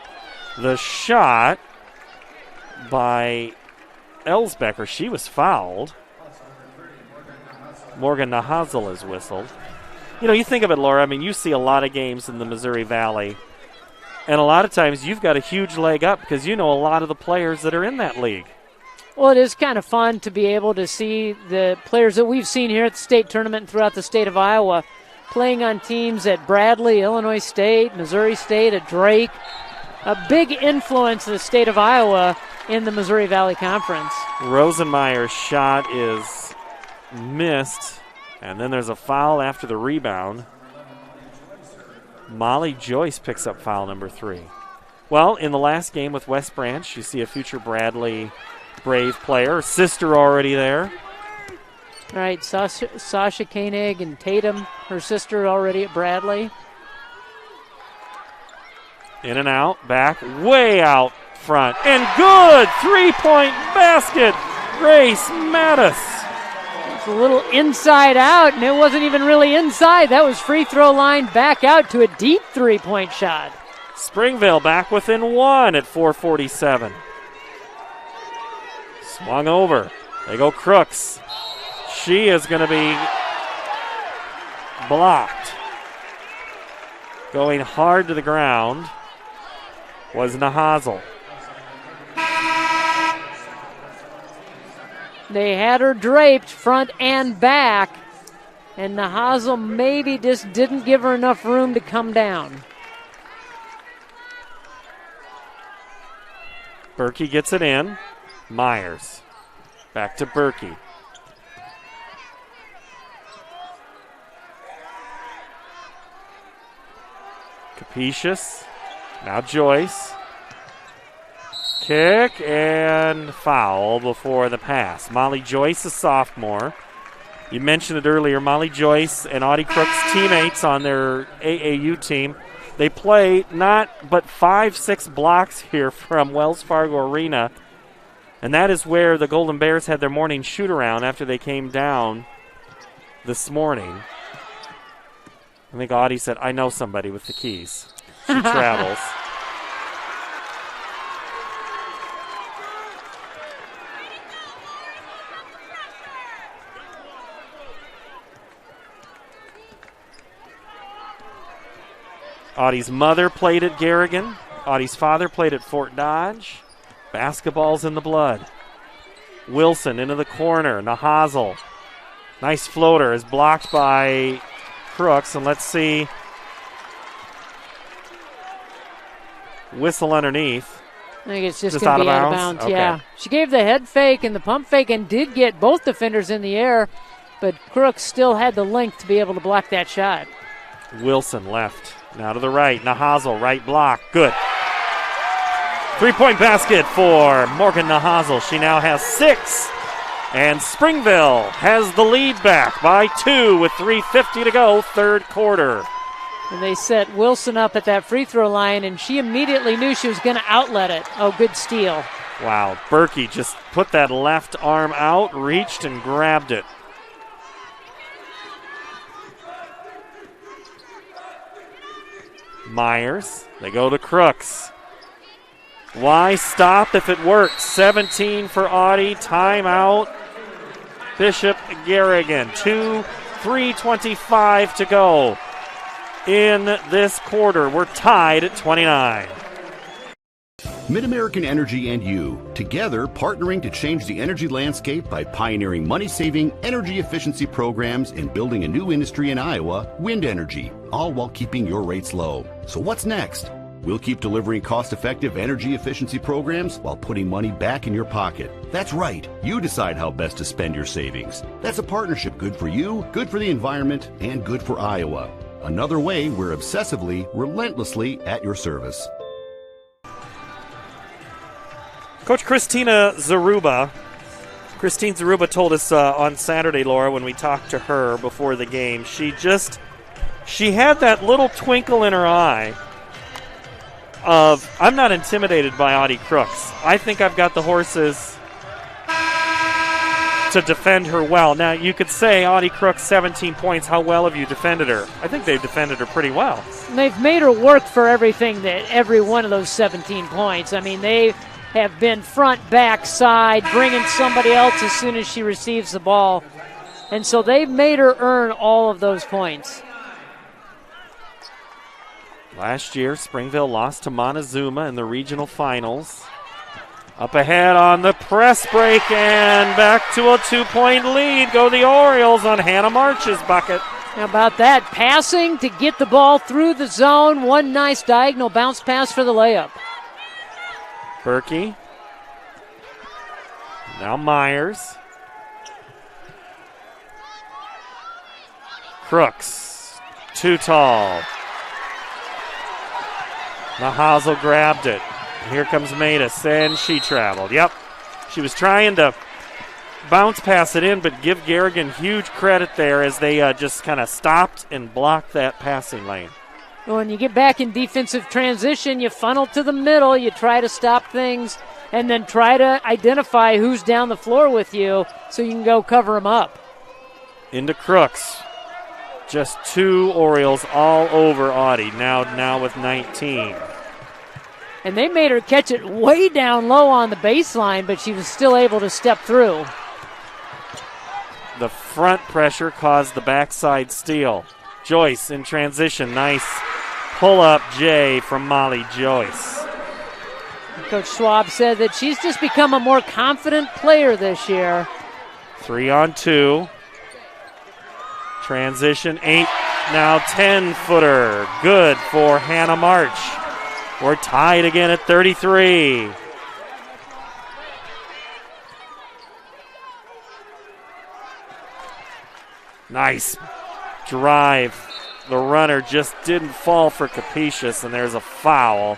the shot by Elsbecker, she was fouled. Morgan Nahazel is whistled. You think of it, Laura, you see a lot of games in the Missouri Valley, and a lot of times you've got a huge leg up because you know a lot of the players that are in that league. Well, it is kind of fun to be able to see the players that we've seen here at the state tournament and throughout the state of Iowa playing on teams at Bradley, Illinois State, Missouri State, at Drake. A big influence of the state of Iowa in the Missouri Valley Conference. Rosenmeyer's shot is missed, and then there's a foul after the rebound. Molly Joyce picks up foul number 3. Well, in the last game with West Branch, you see a future Bradley Brave player, sister already there. All right, Sasha Koenig and Tatum, her sister already at Bradley. In and out, back, way out front, and good 3-point basket, Grace Mattis. It's a little inside out, and it wasn't even really inside. That was free throw line back out to a deep 3-point shot. Springville back within 1 at 4:47. Swung over. They go Crooks. She is going to be blocked. Going hard to the ground was Nahazel. They had her draped front and back, and Nahazel maybe just didn't give her enough room to come down. Berkey gets it in. Myers. Back to Berkey. Capetious. Now Joyce. Kick and foul before the pass. Molly Joyce, a sophomore. You mentioned it earlier, Molly Joyce and Audie Crook's teammates on their AAU team. They play not but 5-6 blocks here from Wells Fargo Arena, and that is where the Golden Bears had their morning shoot-around after they came down this morning. I think Audie said, I know somebody with the keys. She travels. Audie's mother played at Garrigan. Audie's father played at Fort Dodge. Basketball's in the blood. Wilson into the corner. Nahazel. Nice floater is blocked by Crooks. And let's see. Whistle underneath. I think it's just going to be out of bounds. Okay. Yeah. She gave the head fake and the pump fake and did get both defenders in the air, but Crooks still had the length to be able to block that shot. Wilson left. Now to the right. Nahazel, right block. Good. 3-point basket for Morgan Nahazel. She now has 6. And Springville has the lead back by 2 with 3:50 to go, third quarter. And they set Wilson up at that free throw line, and she immediately knew she was going to outlet it. Oh, good steal. Wow. Berkey just put that left arm out, reached, and grabbed it. Myers. They go to Crooks. Why stop if it works? 17 for Audie. Timeout. Bishop Garrigan. 3:25 to go in this quarter. We're tied at 29. Mid-American Energy and you, together partnering to change the energy landscape by pioneering money-saving, energy efficiency programs and building a new industry in Iowa, wind energy, all while keeping your rates low. So what's next? We'll keep delivering cost-effective energy efficiency programs while putting money back in your pocket. That's right. You decide how best to spend your savings. That's a partnership good for you, good for the environment, and good for Iowa. Another way we're obsessively, relentlessly at your service. Coach Christine Zaruba told us on Saturday, Laura, when we talked to her before the game, she had that little twinkle in her eye of, I'm not intimidated by Audie Crooks. I think I've got the horses to defend her well. Now, you could say, Audie Crooks, 17 points, how well have you defended her? I think they've defended her pretty well. They've made her work for every one of those 17 points. I mean, they have been front, back, side, bringing somebody else as soon as she receives the ball. And so they've made her earn all of those points. Last year, Springville lost to Montezuma in the regional finals. Up ahead on the press break and back to a 2-point lead. Go the Orioles on Hannah March's bucket. How about that? Passing to get the ball through the zone. One nice diagonal bounce pass for the layup. Berkey. Now Myers. Crooks. Too tall. Nahazel grabbed it. Here comes Matus, and she traveled. Yep. She was trying to bounce pass it in, but give Garrigan huge credit there as they just kind of stopped and blocked that passing lane. When you get back in defensive transition, you funnel to the middle, you try to stop things, and then try to identify who's down the floor with you so you can go cover them up. Into Crooks. Just 2 Orioles all over Audie, now with 19. And they made her catch it way down low on the baseline, but she was still able to step through. The front pressure caused the backside steal. Joyce in transition. Nice pull-up J from Molly Joyce. Coach Schwab said that she's just become a more confident player this year. 3-on-2. Transition 8, now 10-footer. Good for Hannah March. We're tied again at 33. Nice drive the runner just didn't fall for Capacious, and there's a foul.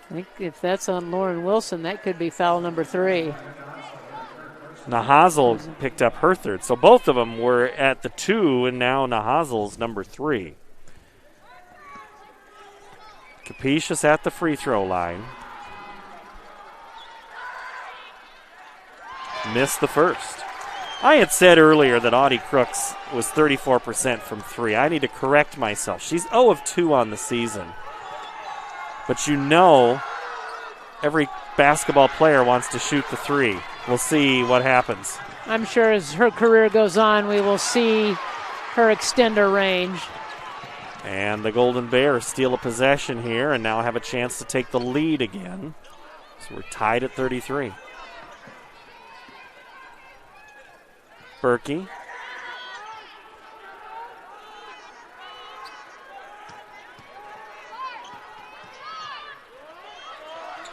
I think if that's on Lauren Wilson, that could be foul number 3. Nahazel picked up her third. So both of them were at the 2, and now Nahazel's number 3. Capacious at the free throw line. Missed the first. I had said earlier that Audie Crooks was 34% from 3. I need to correct myself. She's 0 of 2 on the season. But you know, every basketball player wants to shoot the 3. We'll see what happens. I'm sure as her career goes on, we will see her extend her range. And the Golden Bears steal a possession here and now have a chance to take the lead again. So we're tied at 33. Berkey.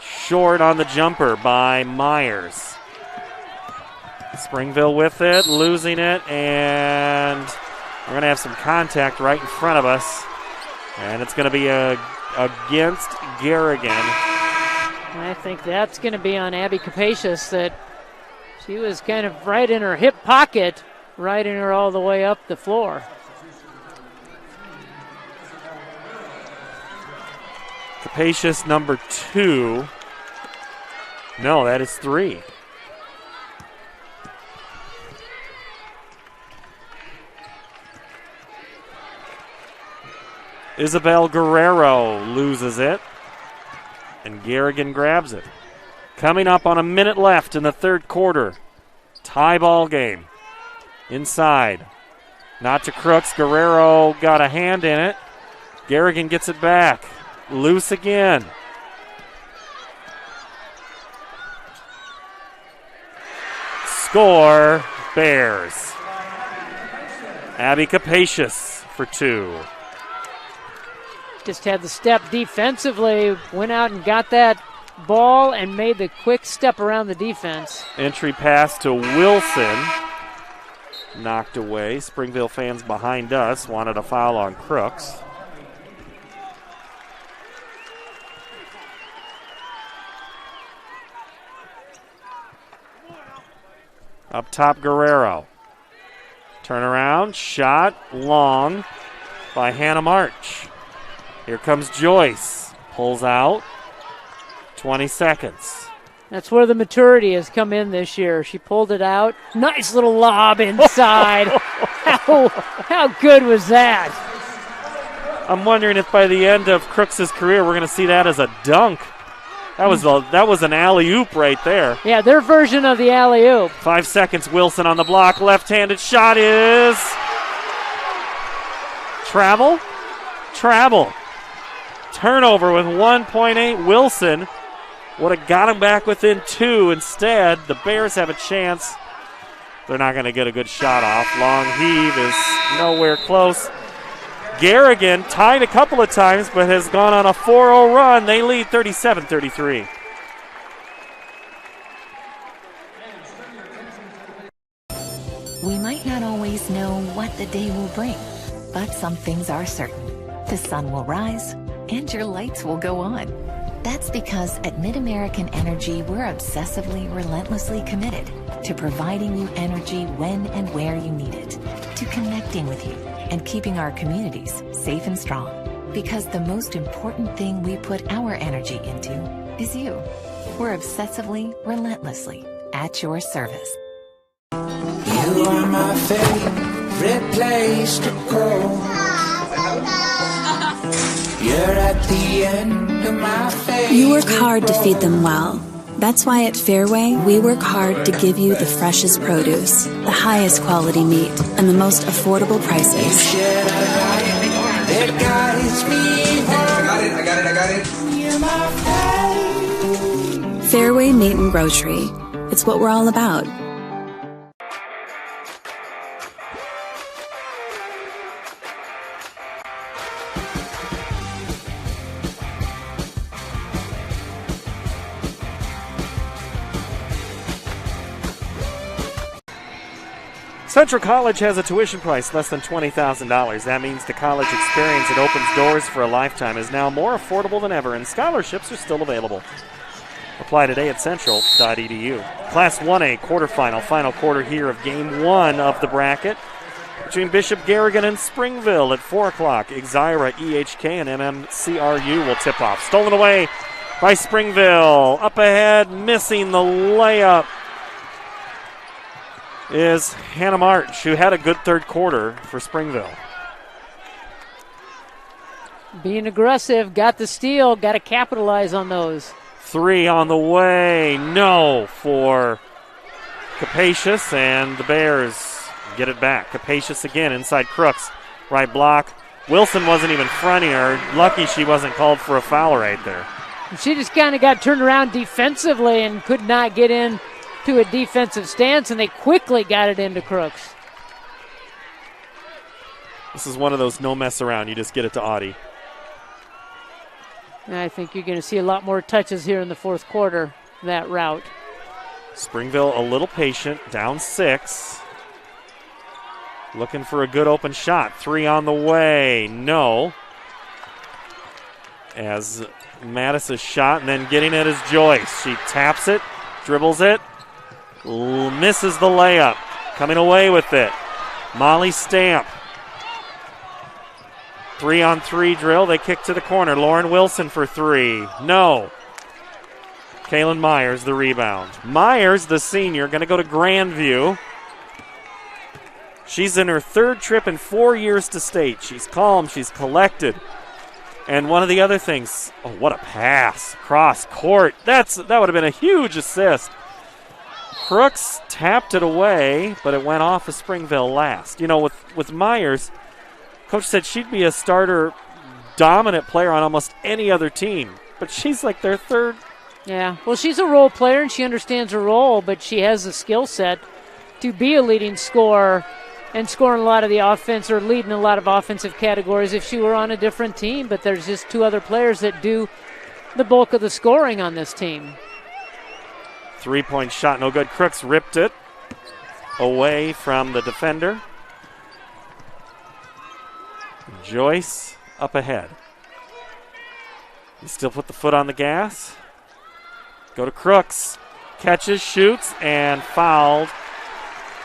Short on the jumper by Myers. Springville with it, losing it, and we're going to have some contact right in front of us. And it's going to be against Garrigan. I think that's going to be on Abby Capacious, that she was kind of right in her hip pocket, riding her all the way up the floor. Capacious number 2. No, that is 3. Isabel Guerrero loses it, and Garrigan grabs it. Coming up on a minute left in the third quarter. Tie ball game. Inside. Not to Crooks. Guerrero got a hand in it. Garrigan gets it back. Loose again. Score, Bears. Abby Capacious for 2. Just had the step defensively, went out and got that ball and made the quick step around the defense. Entry pass to Wilson. Knocked away. Springville fans behind us wanted a foul on Crooks. Up top, Guerrero. Turnaround, shot, long by Hannah March. Here comes Joyce. Pulls out. 20 seconds. That's where the maturity has come in this year. She pulled it out. Nice little lob inside. How good was that? I'm wondering if by the end of Crooks' career we're going to see that as a dunk. That was an alley-oop right there. Yeah, their version of the alley-oop. 5 seconds, Wilson on the block. Left-handed shot is... Travel. Turnover with 1.8. Wilson would have got him back within 2. Instead, the Bears have a chance. They're not going to get a good shot off. Long heave is nowhere close. Garrigan tied a couple of times, but has gone on a 4-0 run. They lead 37-33. We might not always know what the day will bring, but some things are certain. The sun will rise, and your lights will go on. That's because at MidAmerican Energy, we're obsessively, relentlessly committed to providing you energy when and where you need it, to connecting with you and keeping our communities safe and strong. Because the most important thing we put our energy into is you. We're obsessively, relentlessly at your service. You are my favorite place to go. You're at the end of my favorite. You work hard to feed them well. That's why at Fairway, we work hard to give you the freshest produce, the highest quality meat, and the most affordable prices. I got it. Fairway Meat and Grocery. It's what we're all about. Central College has a tuition price less than $20,000. That means the college experience that opens doors for a lifetime is now more affordable than ever, and scholarships are still available. Apply today at central.edu. Class 1A quarterfinal, final quarter here of Game 1 of the bracket between Bishop Garrigan and Springville at 4 o'clock. IGHSAU, EHK, and MMCRU will tip off. Stolen away by Springville. Up ahead, missing the layup, is Hannah March, who had a good third quarter for Springville. Being aggressive, got the steal, got to capitalize on those. 3 on the way, no for Capacious, and the Bears get it back. Capacious again inside Crooks, right block. Wilson wasn't even fronting her. Lucky she wasn't called for a foul right there. She just kind of got turned around defensively and could not get in to a defensive stance, and they quickly got it into Crooks. This is one of those no mess around. You just get it to Audie. And I think you're going to see a lot more touches here in the fourth quarter, that route. Springville a little patient, down 6. Looking for a good open shot. 3 on the way, no. As Mattis' shot, and then getting it is Joyce. She taps it, dribbles it, misses the layup. Coming away with it, Molly Stamp. 3-on-3 drill. They kick to the corner. Lauren Wilson for 3. No. Kaylin Myers, the rebound. Myers, the senior, going to go to Grandview. She's in her 3rd trip in 4 years to state. She's calm. She's collected. And one of the other things, oh, what a pass. Cross court. That would have been a huge assist. Crooks tapped it away, but it went off of Springville last. You know, with Myers, Coach said she'd be a starter dominant player on almost any other team, but she's like their 3rd. Yeah, well, she's a role player and she understands her role, but she has the skill set to be a leading scorer and scoring a lot of the offense or leading a lot of offensive categories if she were on a different team. But there's just 2 other players that do the bulk of the scoring on this team. 3-point shot, no good. Crooks ripped it away from the defender. Joyce up ahead. You still put the foot on the gas. Go to Crooks. Catches, shoots, and fouled.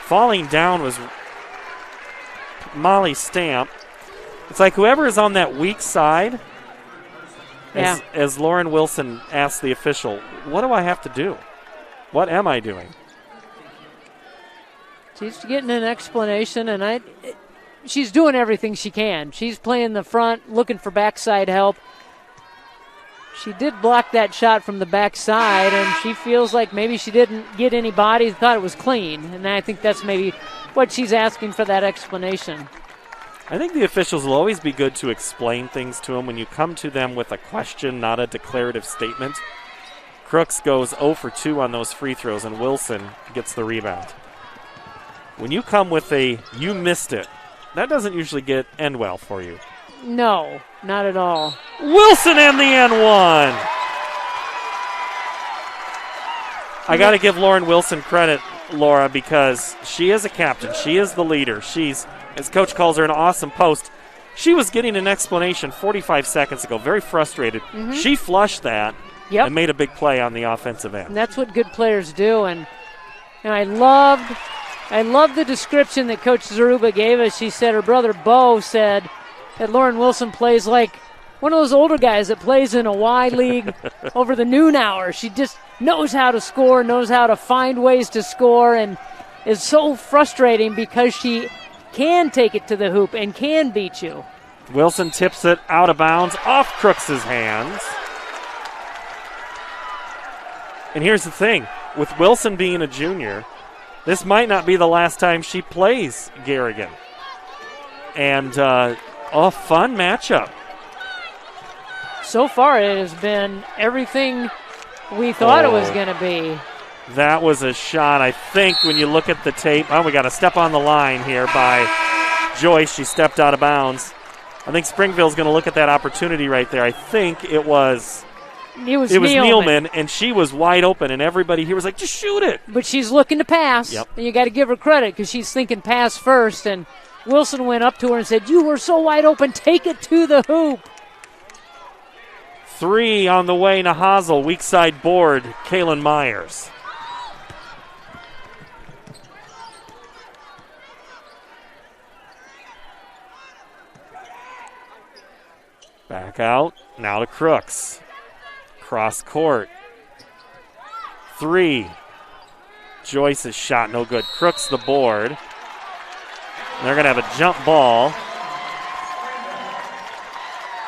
Falling down was Molly Stamp. It's like whoever is on that weak side, as Lauren Wilson asked the official, what do I have to do? What am I doing? She's getting an explanation, and she's doing everything she can. She's playing the front, looking for backside help. She did block that shot from the backside, and she feels like maybe she didn't get any body, thought it was clean. And I think that's maybe what she's asking for, that explanation. I think the officials will always be good to explain things to them when you come to them with a question, not a declarative statement. Crooks goes 0 for 2 on those free throws, and Wilson gets the rebound. When you come with a "you missed it," that doesn't usually end well for you. No, not at all. Wilson and the N1. I got to give Lauren Wilson credit, Laura, because she is a captain. She is the leader. She's, as Coach calls her, an awesome post. She was getting an explanation 45 seconds ago, very frustrated. Mm-hmm. She flushed that and made a big play on the offensive end. And that's what good players do. And I loved the description that Coach Zaruba gave us. She said her brother Bo said that Lauren Wilson plays like one of those older guys that plays in a Y League over the noon hour. She just knows how to score, knows how to find ways to score, and is so frustrating because she can take it to the hoop and can beat you. Wilson tips it out of bounds off Crooks' hands. And here's the thing. With Wilson being a junior, this might not be the last time she plays Garrigan. And a fun matchup. So far, it has been everything we thought it was going to be. That was a shot, I think, when you look at the tape. Oh, we got a step on the line here by Joyce. She stepped out of bounds. I think Springville's going to look at that opportunity right there. I think it was It was Nealman, and she was wide open, and everybody here was like, just shoot it. But she's looking to pass, Yep. and you got to give her credit because she's thinking pass first, and Wilson went up to her and said, you were so wide open, take it to the hoop. 3 on the way, Nahazal, weak side board, Kaylin Myers. Back out, now to Crooks. Cross court. 3. Joyce's shot, no good. Crooks the board. They're going to have a jump ball.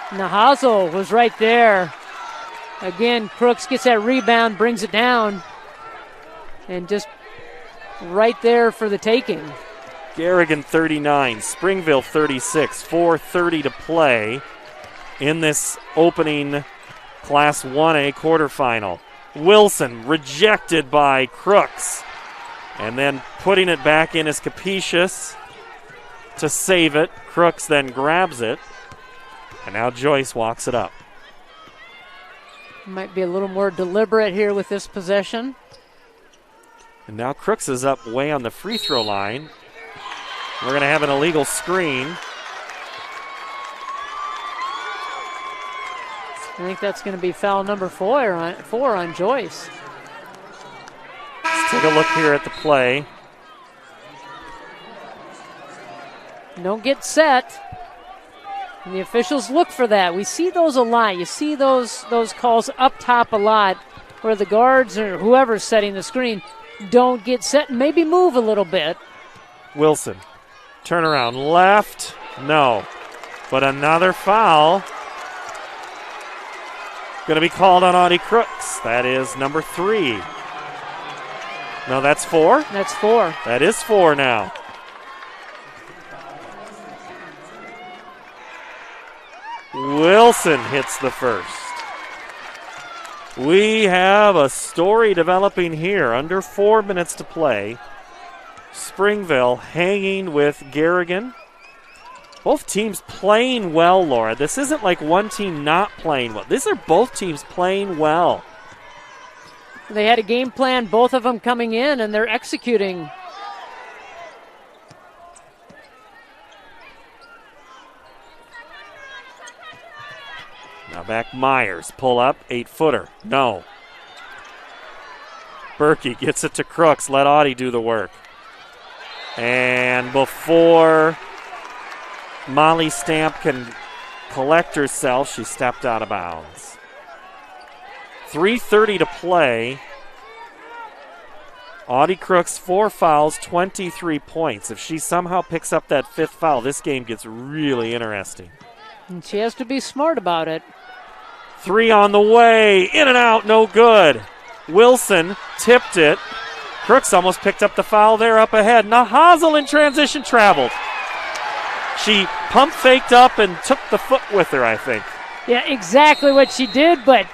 Nahazal was right there. Again, Crooks gets that rebound, brings it down, and just right there for the taking. Garrigan 39, Springville 36, 4:30 to play in this opening Class 1A quarterfinal. Wilson rejected by Crooks, and then putting it back in is Capetious to save it. Crooks then grabs it, and now Joyce walks it up. Might be a little more deliberate here with this possession. And now Crooks is up way on the free throw line. We're going to have an illegal screen. I think that's going to be foul number 4 on Joyce. Let's take a look here at the play. Don't get set. And the officials look for that. We see those a lot. You see those calls up top a lot where the guards or whoever's setting the screen don't get set and maybe move a little bit. Wilson, turn around, left, no. But another foul. Going to be called on Audie Crooks. That is number 3. No, that's 4? That's 4. That is 4 now. Wilson hits the first. We have a story developing here. Under 4 minutes to play. Springville hanging with Garrigan. Both teams playing well, Laura. This isn't like one team not playing well. These are both teams playing well. They had a game plan, both of them coming in, and they're executing. Now back Myers. Pull up. 8-footer. No. Berkey gets it to Crooks. Let Audie do the work. And before Molly Stamp can collect herself, she stepped out of bounds. 3:30 to play. Audie Crooks, 4 fouls, 23 points. If she somehow picks up that 5th foul, this game gets really interesting. And she has to be smart about it. 3 on the way. In and out, no good. Wilson tipped it. Crooks almost picked up the foul there up ahead. Nahazal in transition traveled. She pump faked up and took the foot with her, I think. Yeah, exactly what she did, but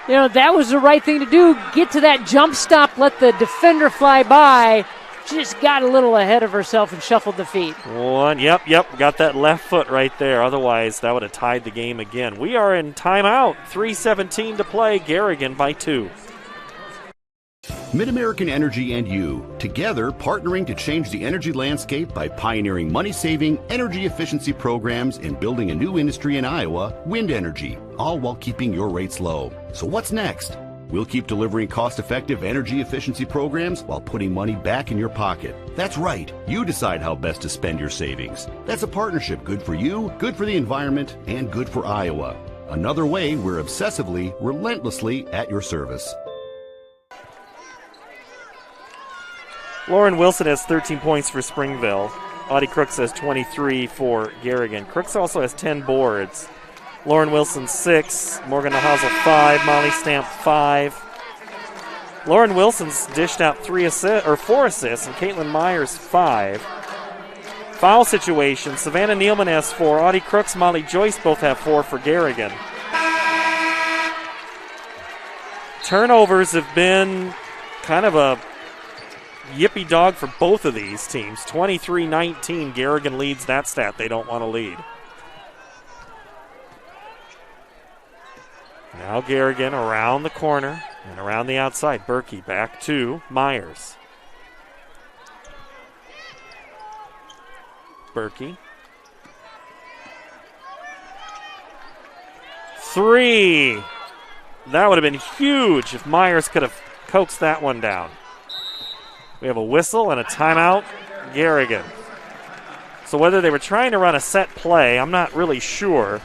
that was the right thing to do. Get to that jump stop, let the defender fly by. She just got a little ahead of herself and shuffled the feet. Yep, got that left foot right there. Otherwise, that would have tied the game again. We are in timeout. 3:17 to play. Garrigan by 2. MidAmerican Energy and you, together partnering to change the energy landscape by pioneering money-saving, energy efficiency programs and building a new industry in Iowa, wind energy, all while keeping your rates low. So what's next? We'll keep delivering cost-effective energy efficiency programs while putting money back in your pocket. That's right. You decide how best to spend your savings. That's a partnership good for you, good for the environment, and good for Iowa. Another way we're obsessively, relentlessly at your service. Lauren Wilson has 13 points for Springville. Audie Crooks has 23 for Garrigan. Crooks also has 10 boards. Lauren Wilson 6, Morgan Nahazal 5, Molly Stamp 5. Lauren Wilson's dished out 4 assists, and Caitlin Myers 5. Foul situation, Savannah Nealman has 4. Audie Crooks, Molly Joyce both have 4 for Garrigan. Turnovers have been kind of a yippee dog for both of these teams. 23-19, Garrigan leads that stat they don't want to lead. Now Garrigan around the corner and around the outside. Berkey back to Myers. Berkey. 3. That would have been huge if Myers could have coaxed that one down. We have a whistle and a timeout. Garrigan. So whether they were trying to run a set play, I'm not really sure.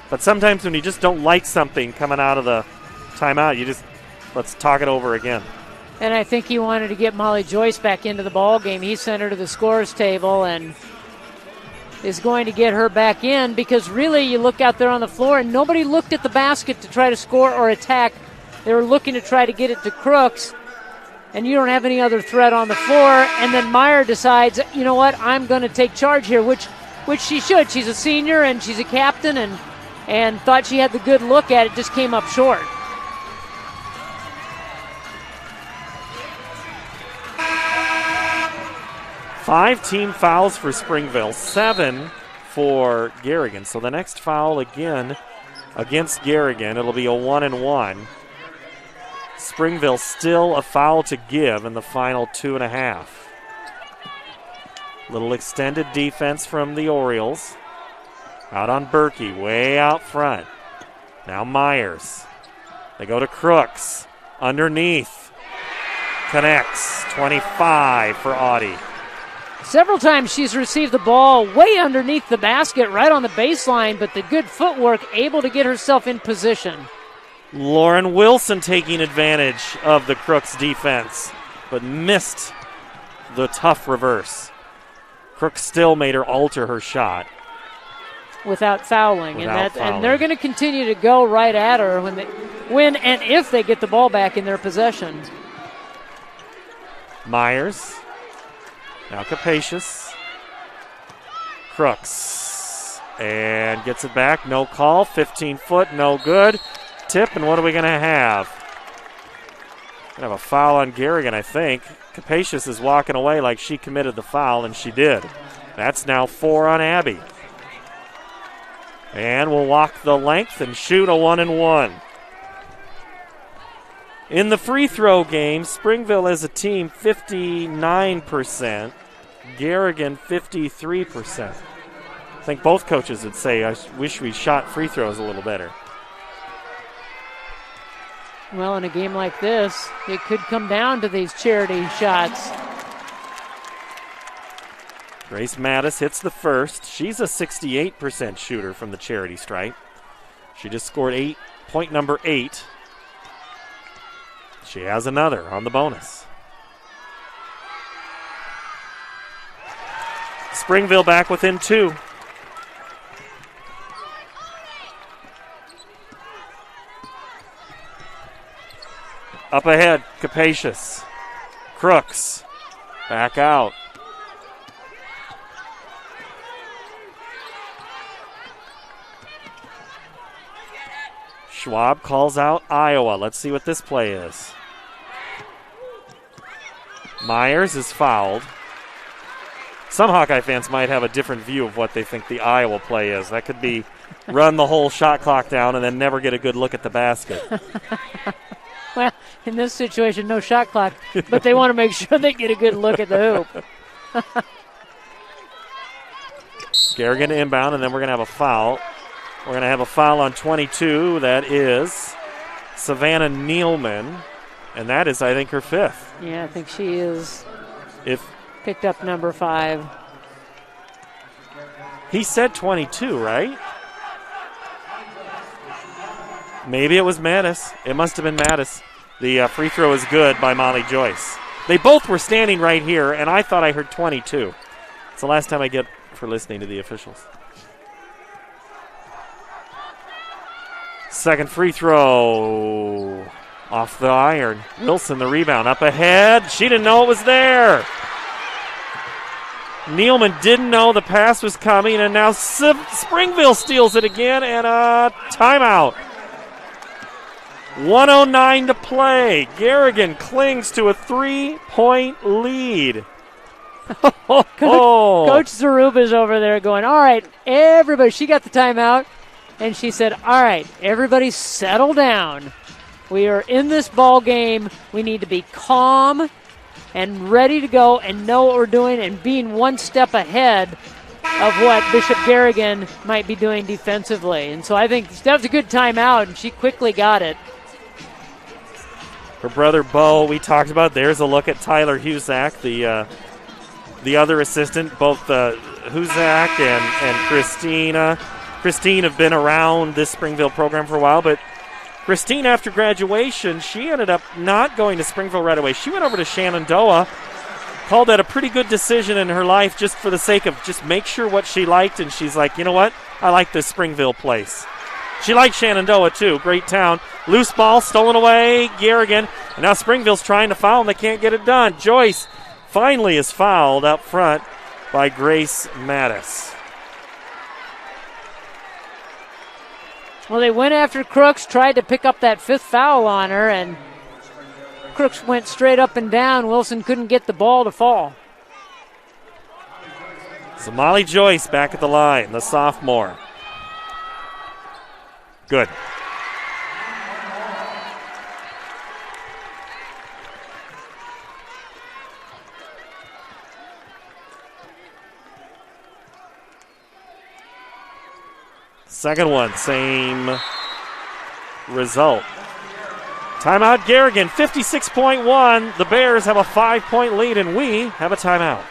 But sometimes when you just don't like something coming out of the timeout, you just, let's talk it over again. And I think he wanted to get Molly Joyce back into the ball game. He sent her to the scores table and is going to get her back in, because really you look out there on the floor and nobody looked at the basket to try to score or attack. They were looking to try to get it to Crooks, and you don't have any other threat on the floor. And then Meyer decides, you know what, I'm going to take charge here, which she should. She's a senior and she's a captain, and thought she had the good look at it, just came up short. Five team fouls for Springville, 7 for Garrigan. So the next foul again against Garrigan, it'll be a 1-and-1. Springville still a foul to give in the final 2.5. Little extended defense from the Orioles. Out on Berkey, way out front. Now Myers. They go to Crooks. Underneath. Connects. 25 for Audie. Several times she's received the ball way underneath the basket, right on the baseline, but the good footwork, able to get herself in position. Lauren Wilson taking advantage of the Crooks defense, but missed the tough reverse. Crooks still made her alter her shot. Without fouling. And they're going to continue to go right at her when and if they get the ball back in their possession. Myers. Now Capacious. Crooks. And gets it back. No call. 15-foot. No good. Tip. And what are we going to have? Going to have a foul on Garrigan, I think. Capacious is walking away like she committed the foul, and she did. That's now 4 on Abby. And we'll walk the length and shoot a 1-and-1. In the free throw game, Springville as a team 59%, Garrigan 53%. I think both coaches would say, I wish we shot free throws a little better. Well, in a game like this, it could come down to these charity shots. Grace Mattis hits the first. She's a 68% shooter from the charity stripe. She just scored point number 8. She has another on the bonus. Springville back within 2. Up ahead, Capacious. Crooks. Back out. Schwab calls out Iowa. Let's see what this play is. Myers is fouled. Some Hawkeye fans might have a different view of what they think the Iowa play is. That could be run the whole shot clock down and then never get a good look at the basket. Well, in this situation, no shot clock, but they want to make sure they get a good look at the hoop. Garrigan inbound, and then we're going to have a foul. We're going to have a foul on 22. That is Savannah Nealman, and that is, I think, her 5th. Yeah, I think she is. Picked up number 5. He said 22, right? Maybe it was Mattis. It must have been Mattis. The free throw is good by Molly Joyce. They both were standing right here, and I thought I heard 22. It's the last time I get for listening to the officials. Second free throw off the iron. Wilson the rebound. Up ahead. She didn't know it was there. Nealman didn't know the pass was coming, and now Springville steals it again, and a timeout. 1:09 to play. Garrigan clings to a 3-point lead. Coach Zaruba's over there going, all right, everybody, she got the timeout. and she said, all right, everybody settle down. We are in this ball game. We need to be calm and ready to go and know what we're doing and being one step ahead of what Bishop Garrigan might be doing defensively. And so I think that was a good timeout, and she quickly got it. Her brother Bo, we talked about. There's a look at Tyler Husak, the other assistant. Both Husak and Christine have been around this Springville program for a while, but Christine, after graduation, she ended up not going to Springville right away. She went over to Shenandoah, called that a pretty good decision in her life just for the sake of just make sure what she liked, and she's like, you know what? I like this Springville place. She liked Shenandoah, too. Great town. Loose ball stolen away, Garrigan. And now Springville's trying to foul, and they can't get it done. Joyce finally is fouled up front by Grace Mattis. Well, they went after Crooks, tried to pick up that fifth foul on her, and Crooks went straight up and down. Wilson couldn't get the ball to fall. So Molly Joyce back at the line, the sophomore. Good. Second one, same result. Timeout Garrigan, 56.1. The Bears have a 5-point lead, and we have a timeout.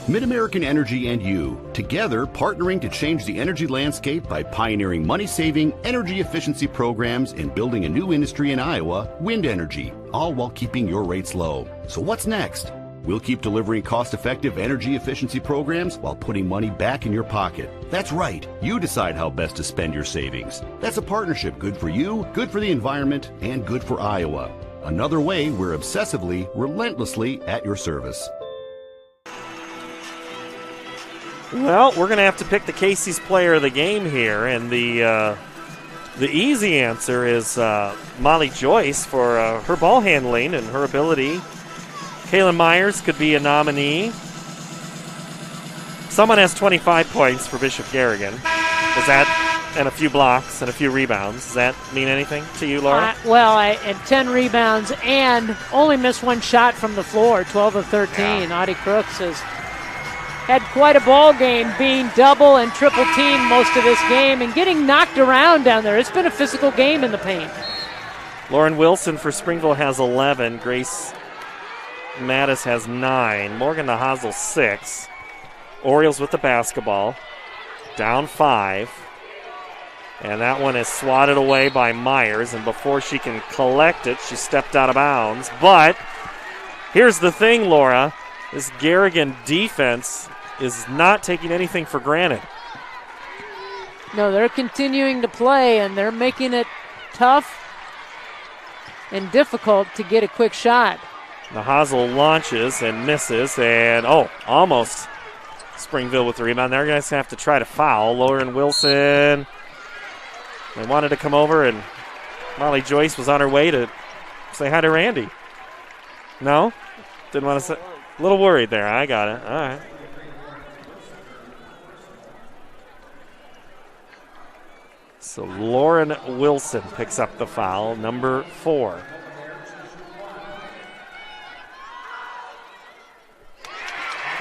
Mid-American Energy and you, together partnering to change the energy landscape by pioneering money-saving, energy efficiency programs and building a new industry in Iowa, wind energy, all while keeping your rates low. So what's next? We'll keep delivering cost-effective energy efficiency programs while putting money back in your pocket. That's right. You decide how best to spend your savings. That's a partnership good for you, good for the environment, and good for Iowa. Another way we're obsessively, relentlessly at your service. Well, we're going to have to pick the Casey's player of the game here, and the easy answer is Molly Joyce for her ball handling and her ability. Kaylin Myers could be a nominee. Someone has 25 points for Bishop Garrigan. Is that, and a few blocks and a few rebounds. Does that mean anything to you, Laura? And 10 rebounds and only missed one shot from the floor, 12 of 13. Audie Crooks has had quite a ball game, being double and triple teamed most of this game and getting knocked around down there. It's been a physical game in the paint. Lauren Wilson for Springville has 11. Grace Mattis has 9. Morgan Nahazel 6. Orioles with the basketball. Down 5. And that one is swatted away by Myers. And before she can collect it, she stepped out of bounds. But here's the thing, Laura. This Garrigan defense is not taking anything for granted. No, they're continuing to play, and they're making it tough and difficult to get a quick shot. Nahazel launches and misses, and almost Springville with the rebound. They're going to have to try to foul. Lauren Wilson, they wanted to come over, and Molly Joyce was on her way to say hi to Randy. No? Didn't want to say. A little worried there. I got it. All right. So Lauren Wilson picks up the foul, number 4.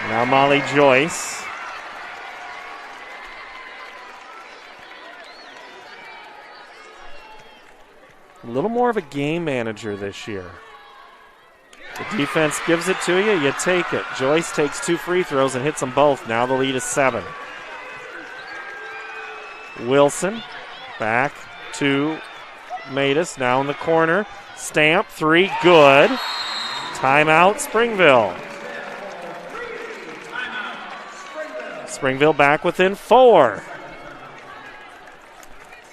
Now Molly Joyce. A little more of a game manager this year. The defense gives it to you, you take it. Joyce takes 2 free throws and hits them both. Now the lead is 7. Wilson back to Matus, now in the corner. Stamp, 3, good. Timeout, Springville. Springville back within 4.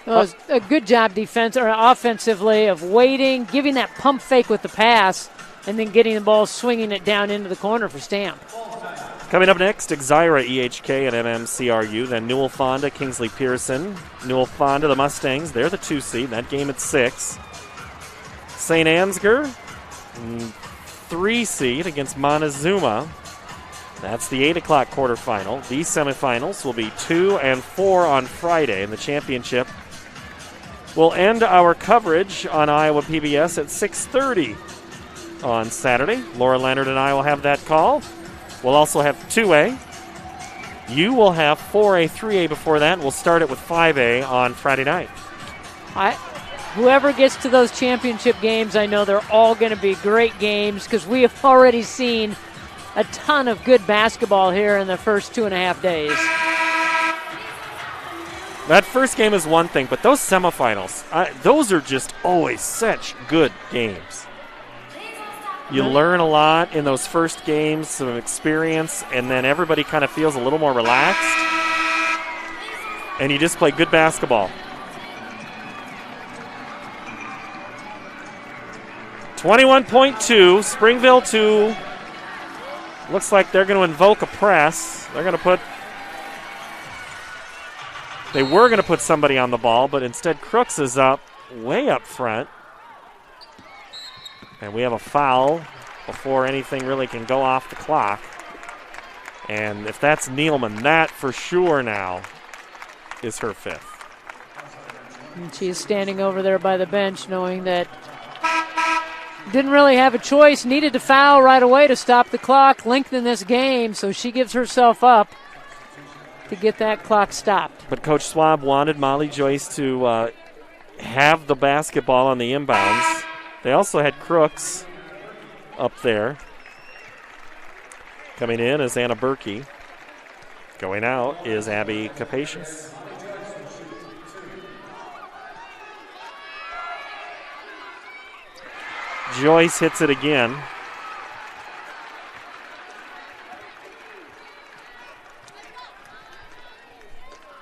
It was a good job offensively of waiting, giving that pump fake with the pass, and then getting the ball, swinging it down into the corner for Stamp. Coming up next, Exira, EHK, and MMCRU. Then Newell Fonda, Kingsley Pearson. Newell Fonda, the Mustangs, they're the 2 seed. That game at 6. St. Ansgar, 3 seed against Montezuma. That's the 8 o'clock quarterfinal. These semifinals will be 2 and 4 on Friday, and the championship will end our coverage on Iowa PBS at 6:30 on Saturday. Laura Leonard and I will have that call. We'll also have 2A. You will have 4A, 3A before that. We'll start it with 5A on Friday night. Whoever gets to those championship games, I know they're all going to be great games because we have already seen a ton of good basketball here in the first 2.5 days. That first game is one thing, but those semifinals, those are just always such good games. You learn a lot in those first games, some experience, and then everybody kind of feels a little more relaxed. And you just play good basketball. 21.2, Springville 2. Looks like they're going to invoke a press. They were going to put somebody on the ball, but instead Crooks is up, way up front. And we have a foul before anything really can go off the clock. And if that's Nealman, that for sure now is her 5th. And she's standing over there by the bench knowing that didn't really have a choice, needed to foul right away to stop the clock, lengthen this game, so she gives herself up to get that clock stopped. But Coach Swab wanted Molly Joyce to have the basketball on the inbounds. They also had Crooks up there. Coming in is Anna Berkey. Going out is Abby Capacious. Joyce hits it again.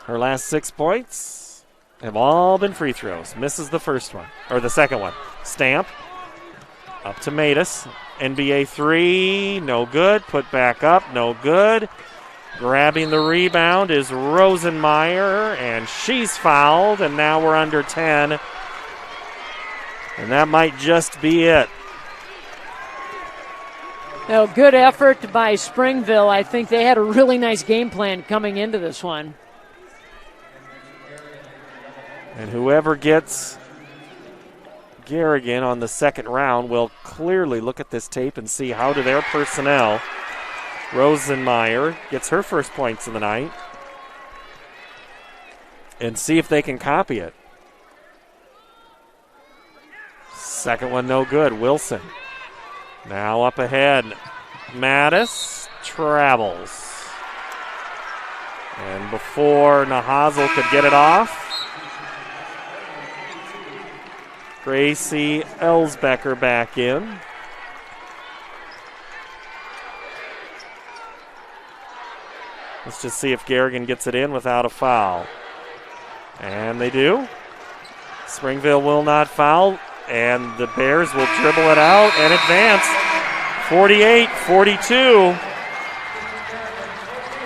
Her last 6 points have all been free throws. Misses the first one, or the second one. Stamp. Up to Matus. NBA 3, no good. Put back up, no good. Grabbing the rebound is Rosenmeyer, and she's fouled, and now we're under 10. And that might just be it. Well, good effort by Springville. I think they had a really nice game plan coming into this one. And whoever gets Garrigan on the second round will clearly look at this tape and see how do their personnel. Rosenmeyer gets her first points of the night. And see if they can copy it. Second one no good. Wilson. Now up ahead. Mattis travels. And before Nahazel could get it off, Gracie Elsbecker back in. Let's just see if Garrigan gets it in without a foul. And they do. Springville will not foul, and the Bears will dribble it out and advance. 48-42.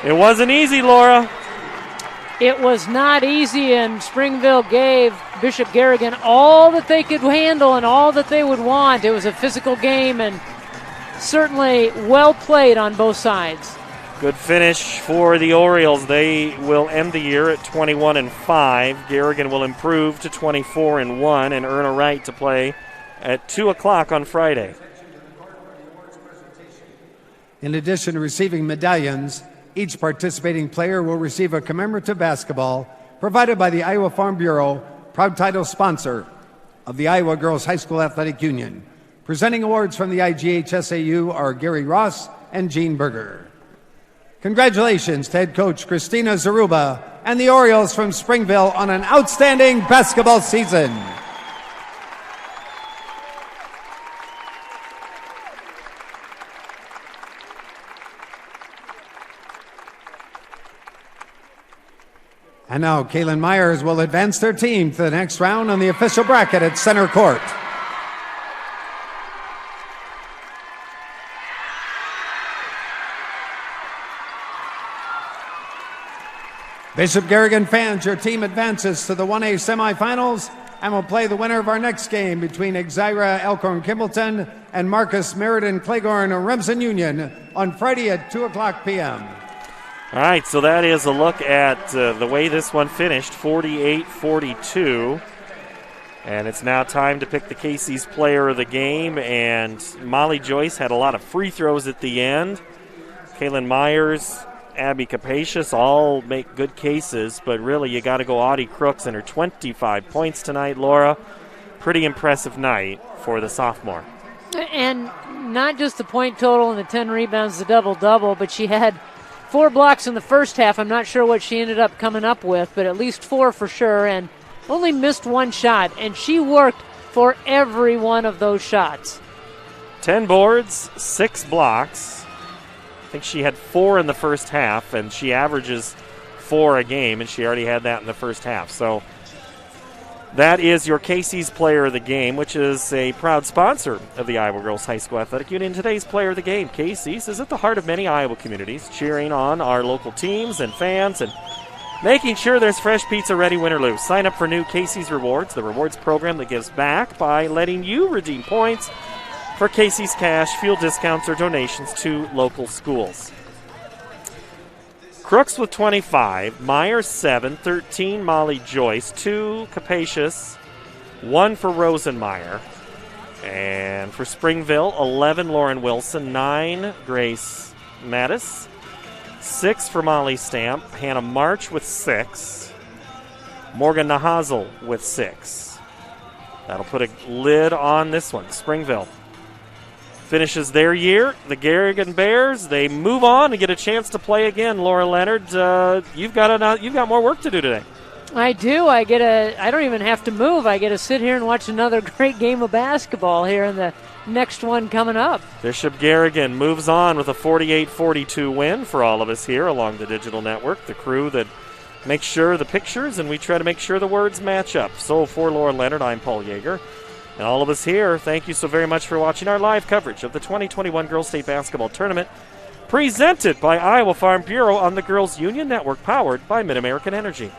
It wasn't easy, Laura. It was not easy, and Springville gave Bishop Garrigan all that they could handle and all that they would want. It was a physical game and certainly well played on both sides. Good finish for the Orioles. They will end the year at 21-5. Garrigan will improve to 24-1 and earn a right to play at 2 o'clock on Friday. In addition to receiving medallions, each participating player will receive a commemorative basketball provided by the Iowa Farm Bureau, proud title sponsor of the Iowa Girls High School Athletic Union. Presenting awards from the IGHSAU are Gary Ross and Gene Berger. Congratulations to head coach Christina Zaruba and the Orioles from Springville on an outstanding basketball season. And now Kaylin Myers will advance their team to the next round on the official bracket at center court. Bishop Garrigan fans, your team advances to the 1A semifinals and will play the winner of our next game between Exira Elkhorn Kimballton and Marcus Meriden Claiborne Remsen Union on Friday at 2 o'clock p.m. All right, so that is a look at the way this one finished, 48-42. And it's now time to pick the Casey's player of the game, and Molly Joyce had a lot of free throws at the end. Kaylin Myers, Abby Capacious all make good cases, but really you got to go Audie Crooks and her 25 points tonight, Laura. Pretty impressive night for the sophomore. And not just the point total and the 10 rebounds, the double-double, but she had 4 blocks in the first half. I'm not sure what she ended up coming up with, but at least 4 for sure, and only missed 1 shot, and she worked for every one of those shots. 10 boards, 6 blocks. I think she had 4 in the first half, and she averages 4 a game, and she already had that in the first half. So that is your Casey's Player of the Game, which is a proud sponsor of the Iowa Girls High School Athletic Union. Today's Player of the Game, Casey's, is at the heart of many Iowa communities, cheering on our local teams and fans and making sure there's fresh pizza ready, win or lose. Sign up for new Casey's Rewards, the rewards program that gives back by letting you redeem points for Casey's cash, fuel discounts, or donations to local schools. Crooks with 25, Myers 7, 13 Molly Joyce, 2 Capacious, 1 for Rosenmeyer. And for Springville, 11 Lauren Wilson, 9 Grace Mattis, 6 for Molly Stamp, Hannah March with 6, Morgan Nahazel with 6. That'll put a lid on this one. Springville finishes their year. The Garrigan Bears, they move on and get a chance to play again. Laura Leonard, you've got more work to do today. I do. I don't even have to move. I get to sit here and watch another great game of basketball here in the next one coming up. Bishop Garrigan moves on with a 48-42 win for all of us here along the digital network, the crew that makes sure the pictures and we try to make sure the words match up. So for Laura Leonard, I'm Paul Yeager. And all of us here, thank you so very much for watching our live coverage of the 2021 Girls State Basketball Tournament presented by Iowa Farm Bureau on the Girls Union Network, powered by Mid-American Energy.